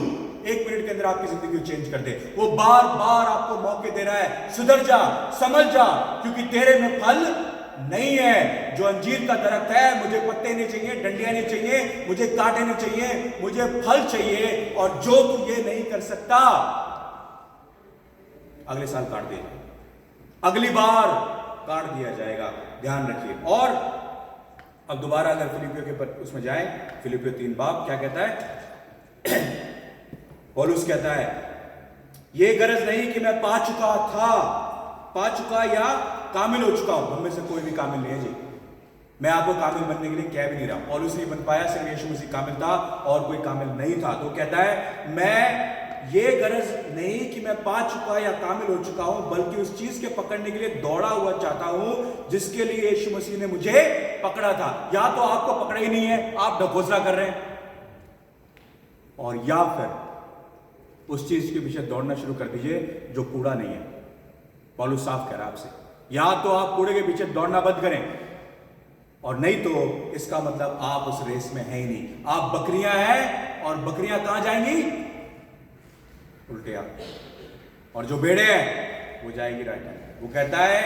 1 मिनट के अंदर आपकी जिंदगी को चेंज कर दे। वो बार बार आपको मौके दे रहा है, सुधर जा, समझ जा, क्योंकि तेरे में फल नहीं है। जो अंजीर का दरख्त है, मुझे पत्ते नहीं चाहिए, डंडियां नहीं चाहिए, मुझे कांटे नहीं चाहिए, मुझे फल चाहिए। और जो तू ये नहीं कर सकता, अगले साल काट दे, अगली बार काट दिया जाएगा, ध्यान रखिए। और अब दोबारा अगर फिलिपियों के पर उसमें जाए, फिलिपियों 3 बाब क्या कहता है? पौलुस कहता है ये गरज नहीं कि मैं पा चुका था, पा चुका या कामिल हो चुका हूं। हम में से कोई भी कामिल नहीं है जी। मैं आपको कामिल बनने के लिए कह भी नहीं रहा। पौलुस नहीं बन पाया, सिर्फ यीशु मसीह कामिल था और कोई कामिल नहीं था। तो कहता है मैं ये गरज नहीं कि मैं पा चुका या कामिल हो चुका हूं, बल्कि उस चीज के पकड़ने के लिए दौड़ा हुआ चाहता हूं जिसके लिए यीशु मसीह ने मुझे पकड़ा था। या तो आपको पकड़ा ही नहीं है, आप ढकोसला कर रहे हैं, और या फिर उस चीज के पीछे दौड़ना शुरू कर दीजिए जो कूड़ा नहीं है। पौलुस साफ कह रहा है आपसे, या तो आप कूड़े के पीछे दौड़ना बंद करें, और नहीं तो इसका मतलब आप उस रेस में हैं ही नहीं। आप बकरियां हैं, और बकरियां कहां जाएंगी? उल्टे आप। और जो बेड़े हैं वो जाएंगी राइट हैंड। वो कहता है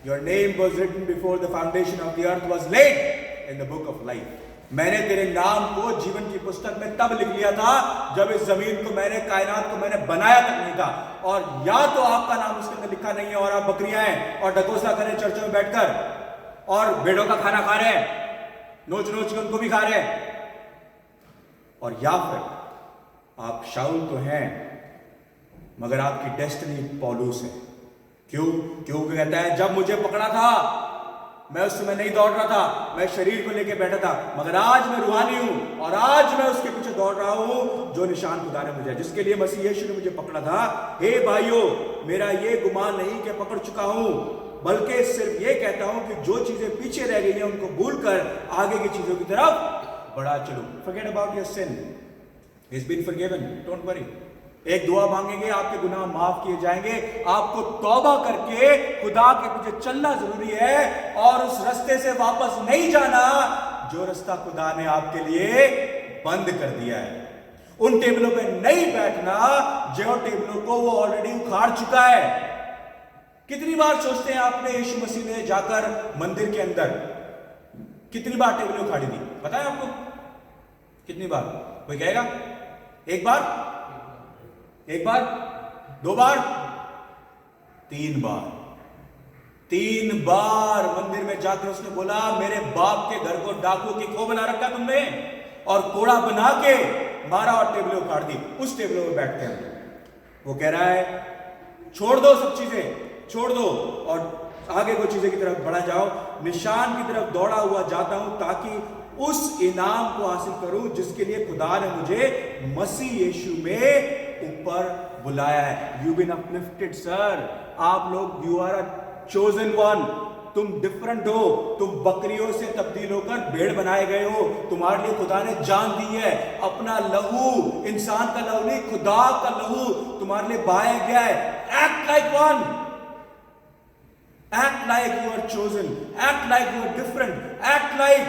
your name was written before the foundation of the earth was laid in the book of life. मैंने तेरे नाम को जीवन की पुस्तक में तब लिख लिया था जब इस जमीन को मैंने, कायनात को मैंने बनाया तक नहीं था। और या तो आपका नाम उसके अंदर लिखा नहीं है और आप बकरियां हैं और ढकोसला करें चर्चों में बैठकर, और बेड़ों का खाना खा रहे हैं, नोच नोच के उनको भी खा रहे हैं, और या फिर आप शाऊल तो हैं मगर आपकी डेस्टिनी पौलुस है। क्यों? क्योंकि कहता है जब मुझे पकड़ा था मैं उस समय नहीं दौड़ रहा था, मैं शरीर को लेकर बैठा था, मगर आज मैं रूहानी हूं और आज मैं उसके पीछे दौड़ रहा हूं जो निशान खुदा ने मुझे, जिसके लिए मसीह यीशु ने मुझे पकड़ा था। हे भाइयों, मेरा ये गुमान नहीं कि पकड़ चुका हूं, बल्कि सिर्फ ये कहता हूं कि जो चीजें पीछे रह गई हैं उनको भूलकर आगे की चीजों की तरफ बढ़ा चलूं। Forget about your sin, he has been forgiven, don't worry. एक दुआ मांगेंगे, आपके गुनाह माफ किए जाएंगे। आपको तौबा करके खुदा के पीछे चलना जरूरी है और उस रास्ते से वापस नहीं जाना जो रास्ता खुदा ने आपके लिए बंद कर दिया है। उन टेबलों पे नहीं बैठना जो टेबलों को वो ऑलरेडी उखाड़ चुका है। कितनी बार सोचते हैं आपने यीशु मसीह ने जाकर मंदिर के अंदर कितनी बार टेबलें उखाड़ी थी? पता है आपको कितनी बार? कोई कहेगा? एक बार, एक बार, 2 बार, 3 बार। 3 बार मंदिर में जाकर उसने बोला मेरे बाप के घर को डाकुओं की खो बना रखा तुमने, और कोड़ा बना के मारा और टेबलें उखाड़ दी। उस टेबलों में बैठते हैं। वो कह रहा है छोड़ दो सब चीजें, छोड़ दो और आगे को चीजें की तरफ बढ़ा जाओ। निशान की तरफ दौड़ा हुआ जाता हूं ताकि उस इनाम को हासिल करूं जिसके लिए खुदा ने मुझे मसीह यीशु में ऊपर बुलाया है। यू बीन अपलिफ्टेड सर, आप लोग, you are a chosen one, तुम डिफरेंट हो, तुम बकरियों से तब्दील होकर भेड़ बनाए गए हो, तुम्हारे लिए खुदा ने जान दी है, अपना लहू, इंसान का लहू नहीं, खुदा का लहू तुम्हारे लिए बहाया गया है। Act like one, act like you are chosen, act like you are different, act like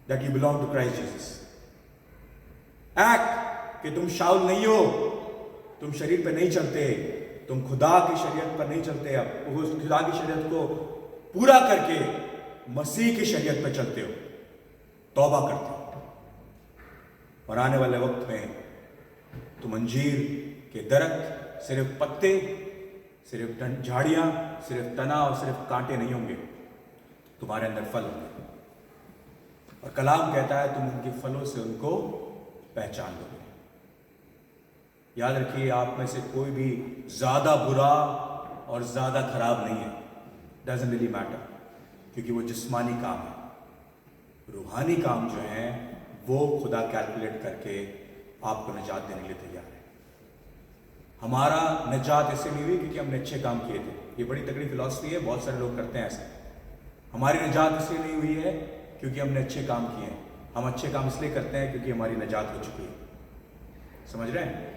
that you belong to Christ Jesus. Act कि तुम शाऊल नहीं हो, तुम शरीर पे नहीं चलते, तुम खुदा की शरीयत पर नहीं चलते, अब उस खुदा की शरीयत को पूरा करके मसीह की शरीयत पर चलते हो, तौबा करते हो। और आने वाले वक्त में तुम अंजीर के दरख्त सिर्फ पत्ते, सिर्फ झाड़ियां, सिर्फ तना और सिर्फ कांटे नहीं होंगे, तुम्हारे अंदर फल होंगे। और कलाम कहता है तुम उनके फलों से उनको पहचान लोगे। याद रखिए, आप में से कोई भी ज्यादा बुरा और ज्यादा खराब नहीं है, डजंट रियली मैटर, क्योंकि वो जिस्मानी काम है। रूहानी काम जो है वो खुदा कैलकुलेट करके आपको निजात देने के लिए तैयार है। हमारा निजात इससे नहीं हुई क्योंकि हमने अच्छे काम किए थे, ये बड़ी तगड़ी फिलॉसफी है, बहुत सारे लोग करते हैं ऐसे। हमारी निजात इसलिए नहीं हुई है क्योंकि हमने अच्छे काम किए हैं, हम अच्छे काम इसलिए करते हैं क्योंकि हमारी निजात हो चुकी है। समझ रहे हैं?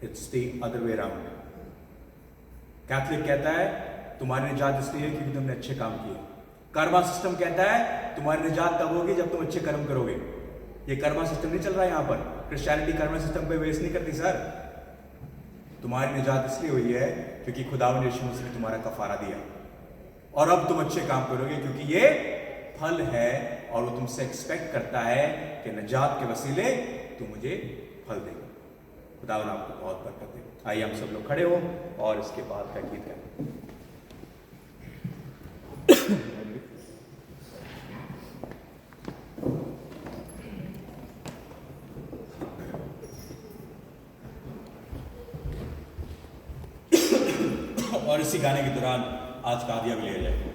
It's the other way around. Catholic कहता है तुम्हारी निजात इसलिए है क्योंकि तुमने अच्छे काम किए। कर्मा सिस्टम कहता है तुम्हारी निजात तब होगी जब तुम अच्छे कर्म करोगे। ये कर्मा सिस्टम नहीं चल रहा है यहाँ पर, क्रिश्चियनिटी कर्मा सिस्टम पे बेस नहीं करती सर। तुम्हारी निजात इसलिए हुई है क्योंकि खुदावंद यीशु मसीह ने तुम्हारा कफारा दिया, और अब तुम अच्छे काम करोगे क्योंकि ये फल है और वो तुमसे एक्सपेक्ट करता है कि निजात के वसीले तुम मुझे फल देगा। खुदावंद आपको बहुत बरकत दे। आइए हम सब लोग खड़े हो और इसके बाद का गीत गाएं। और इसी गाने के दौरान आज का आदिया भी लिया जाएगा।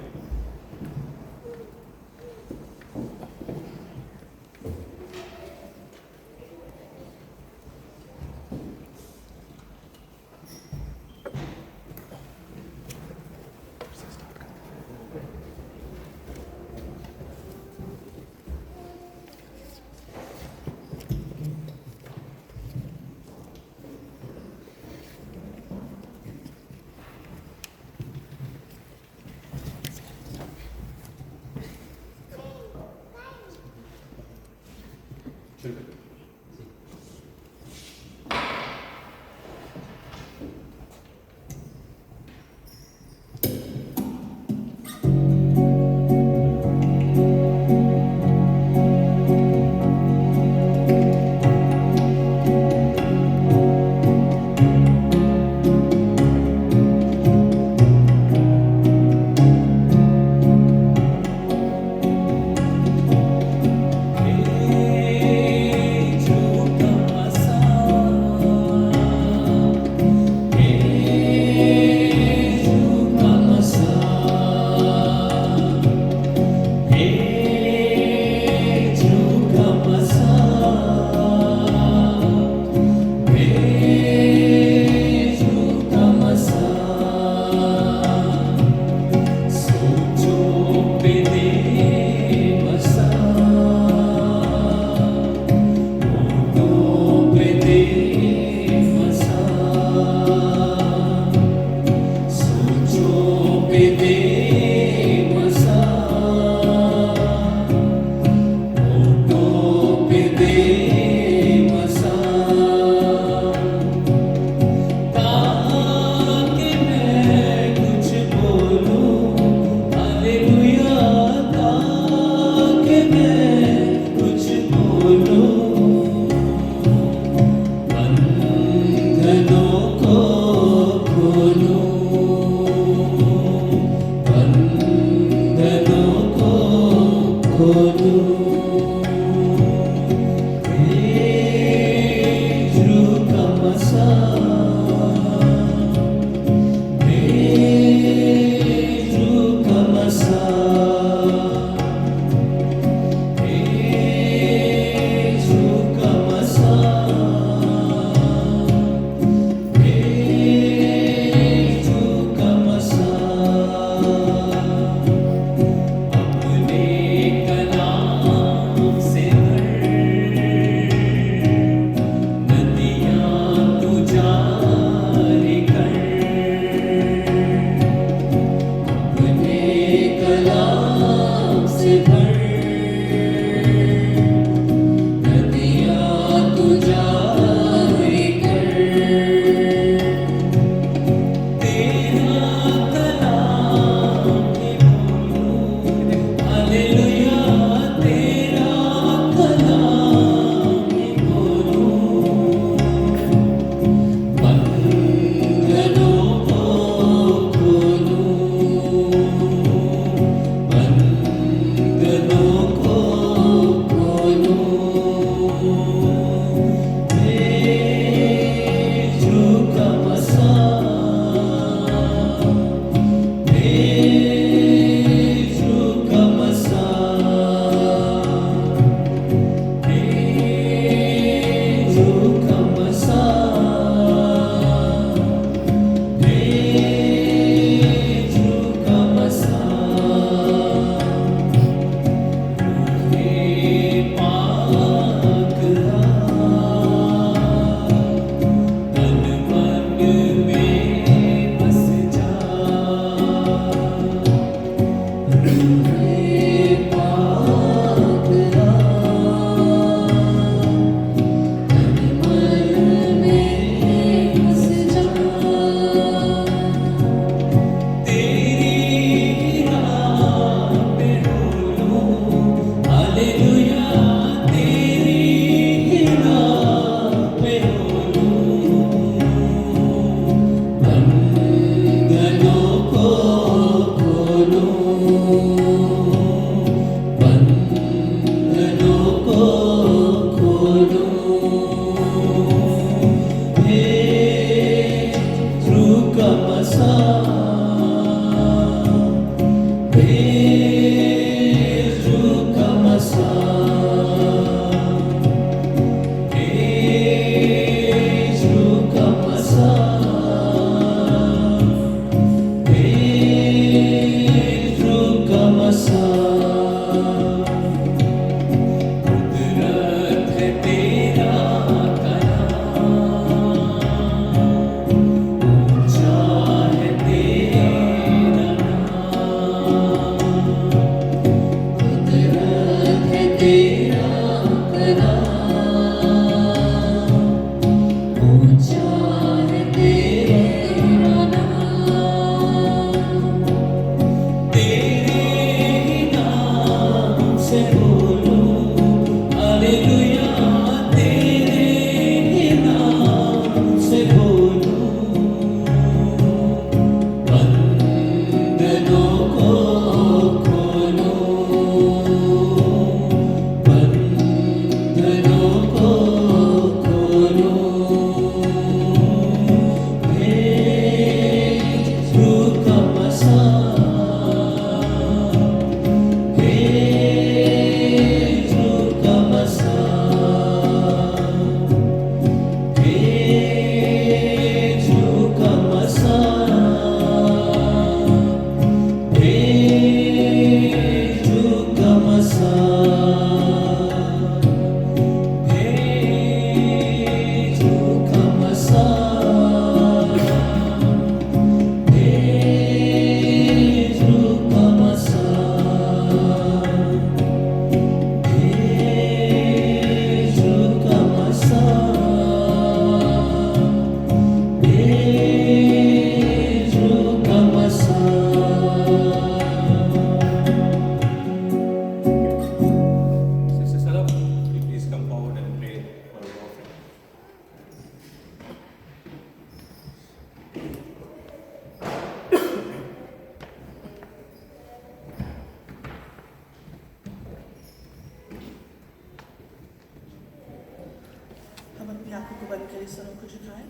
आंखों को बंद करें, सरों को झुकाएं।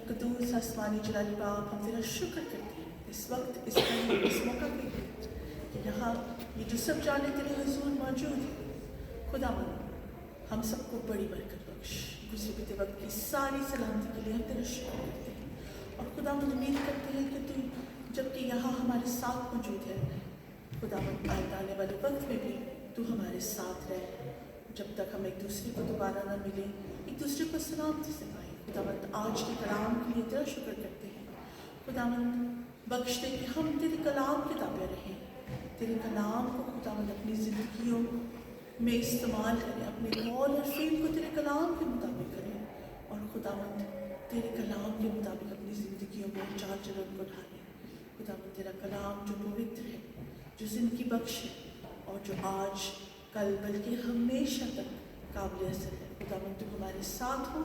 क़ुद्दूस आसमानी जलाली बाप, हम तेरा शुक्र करते हैं इस वक्त, इस टाइम, इस मौका के लिए कि यहाँ ये जो सब जाने तेरे हुजूर मौजूद है। खुदावंद हम सबको बड़ी बरकत बख्श। गुज़रे बीते वक्त की सारी सलामती के लिए हम तेरा शुक्र करते हैं और खुदावंद उम्मीद करते हैं कि तू जबकि यहाँ हमारे साथ मौजूद है, खुदावंद आने वाले वक्त में भी तू हमारे साथ रहे, जब तक हम एक दूसरे को दोबारा न मिले, एक दूसरे को सलामती से पाएं। खुदावंद आज के कलाम के लिए तेरा शुक्र करते हैं। खुदावंद बख्श दे कि हम तेरे कलाम के ताबे रहें, तेरे कलाम को खुदावंद अपनी ज़िंदगियों में इस्तेमाल करें, अपने कौल और फ़ील को तेरे कलाम के मुताबिक करें और खुदावंद तेरे कलाम के मुताबिक अपनी ज़िंदगियों में चाल चलन को ढालें। खुदावंद तेरा कलाम जो पवित्र है, जो ज़िंदगी बख्श है और जो आज कल बल्कि हमेशा तक काबिल असर है। खुदावंद तू हमारे साथ हो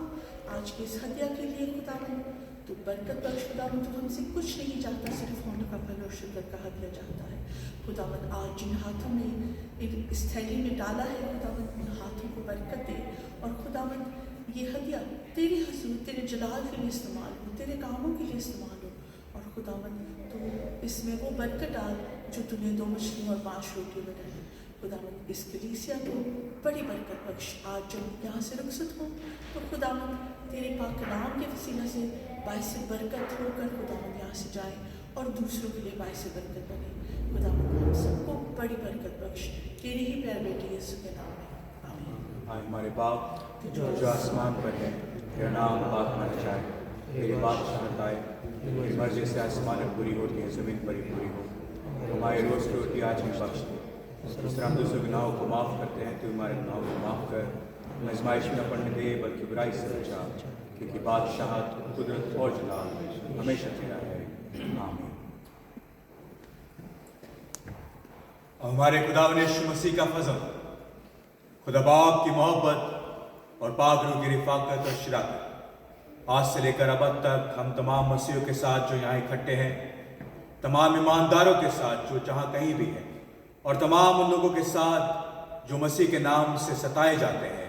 आज के इस हदिया के लिए। खुदावंद तू बरकत बख्श। खुदावंद तू हमसे कुछ नहीं चाहता, सिर्फ होने का फल और शुक्र का हदिया चाहता है। खुदावंद आज जिन हाथों में इस थैली में डाला है, खुदावंद उन हाथों को बरकत दे और खुदावंद ये हदिया तेरे हुजूर, तेरे जलाल के लिए इस्तेमाल हो, तेरे कामों के लिए इस्तेमाल हो और खुदावंद तू इसमें वो बरकत डाल जो तूने 2 मछलियाँ और 5 रोटियाँ बनाई। खुदावंद इस कलीसिया को बड़ी बरकत बख्श। आज जब यहाँ से रुखसत हो तो खुदावंद तेरे पाक कलाम के वसीला से बाइस बरकत होकर खुदावंद यहाँ से जाए और दूसरों के लिए बाइस बरकत बने। खुदावंद हम सबको बड़ी बरकत बख्श, तेरे ही प्यारे बेटे यीशु के नाम में आमीन। हाय हमारे बाप जो आसमान पर है, तेरा नाम पाक माना जाए, तेरी बादशाहत आए, तेरी मर्जी से आसमान में पूरी होती है, ज़मीन पर ही पूरी हो। हमारी रोज़ की रोटी आज भी बख्श दे, जिस तरह हम दूसरे गुनाहों को माफ़ करते हैं, तो हमारे गुनाहों को माफ़ कर। आज़माइश में न पड़ने दे, बल्कि बुराई से बचा, क्योंकि बादशाहत, कुदरत और जलाल हमेशा तेरा है। आमीन। और हमारे खुदावंद यीशु मसीह का फजल, खुदा बाप की मोहब्बत और पाक रूह की रिफाकत और शराकत आज से लेकर अब तक हम तमाम मसीहों के साथ जो यहाँ इकट्ठे हैं, तमाम ईमानदारों के साथ जो जहाँ कहीं भी हैं, और तमाम उन लोगों के साथ जो मसीह के नाम से सताए जाते हैं,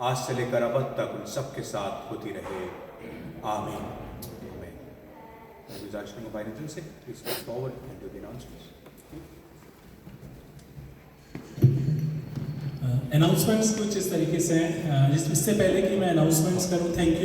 आज से लेकर अब तक उन सब के साथ होती रहे। आमीन। गुजारिश करूँगा भाई नितिन से, please come forward and do the announcements. Announcements कुछ इस तरीके से हैं। इससे पहले कि मैं अनाउंसमेंट्स करूं, थैंक यू।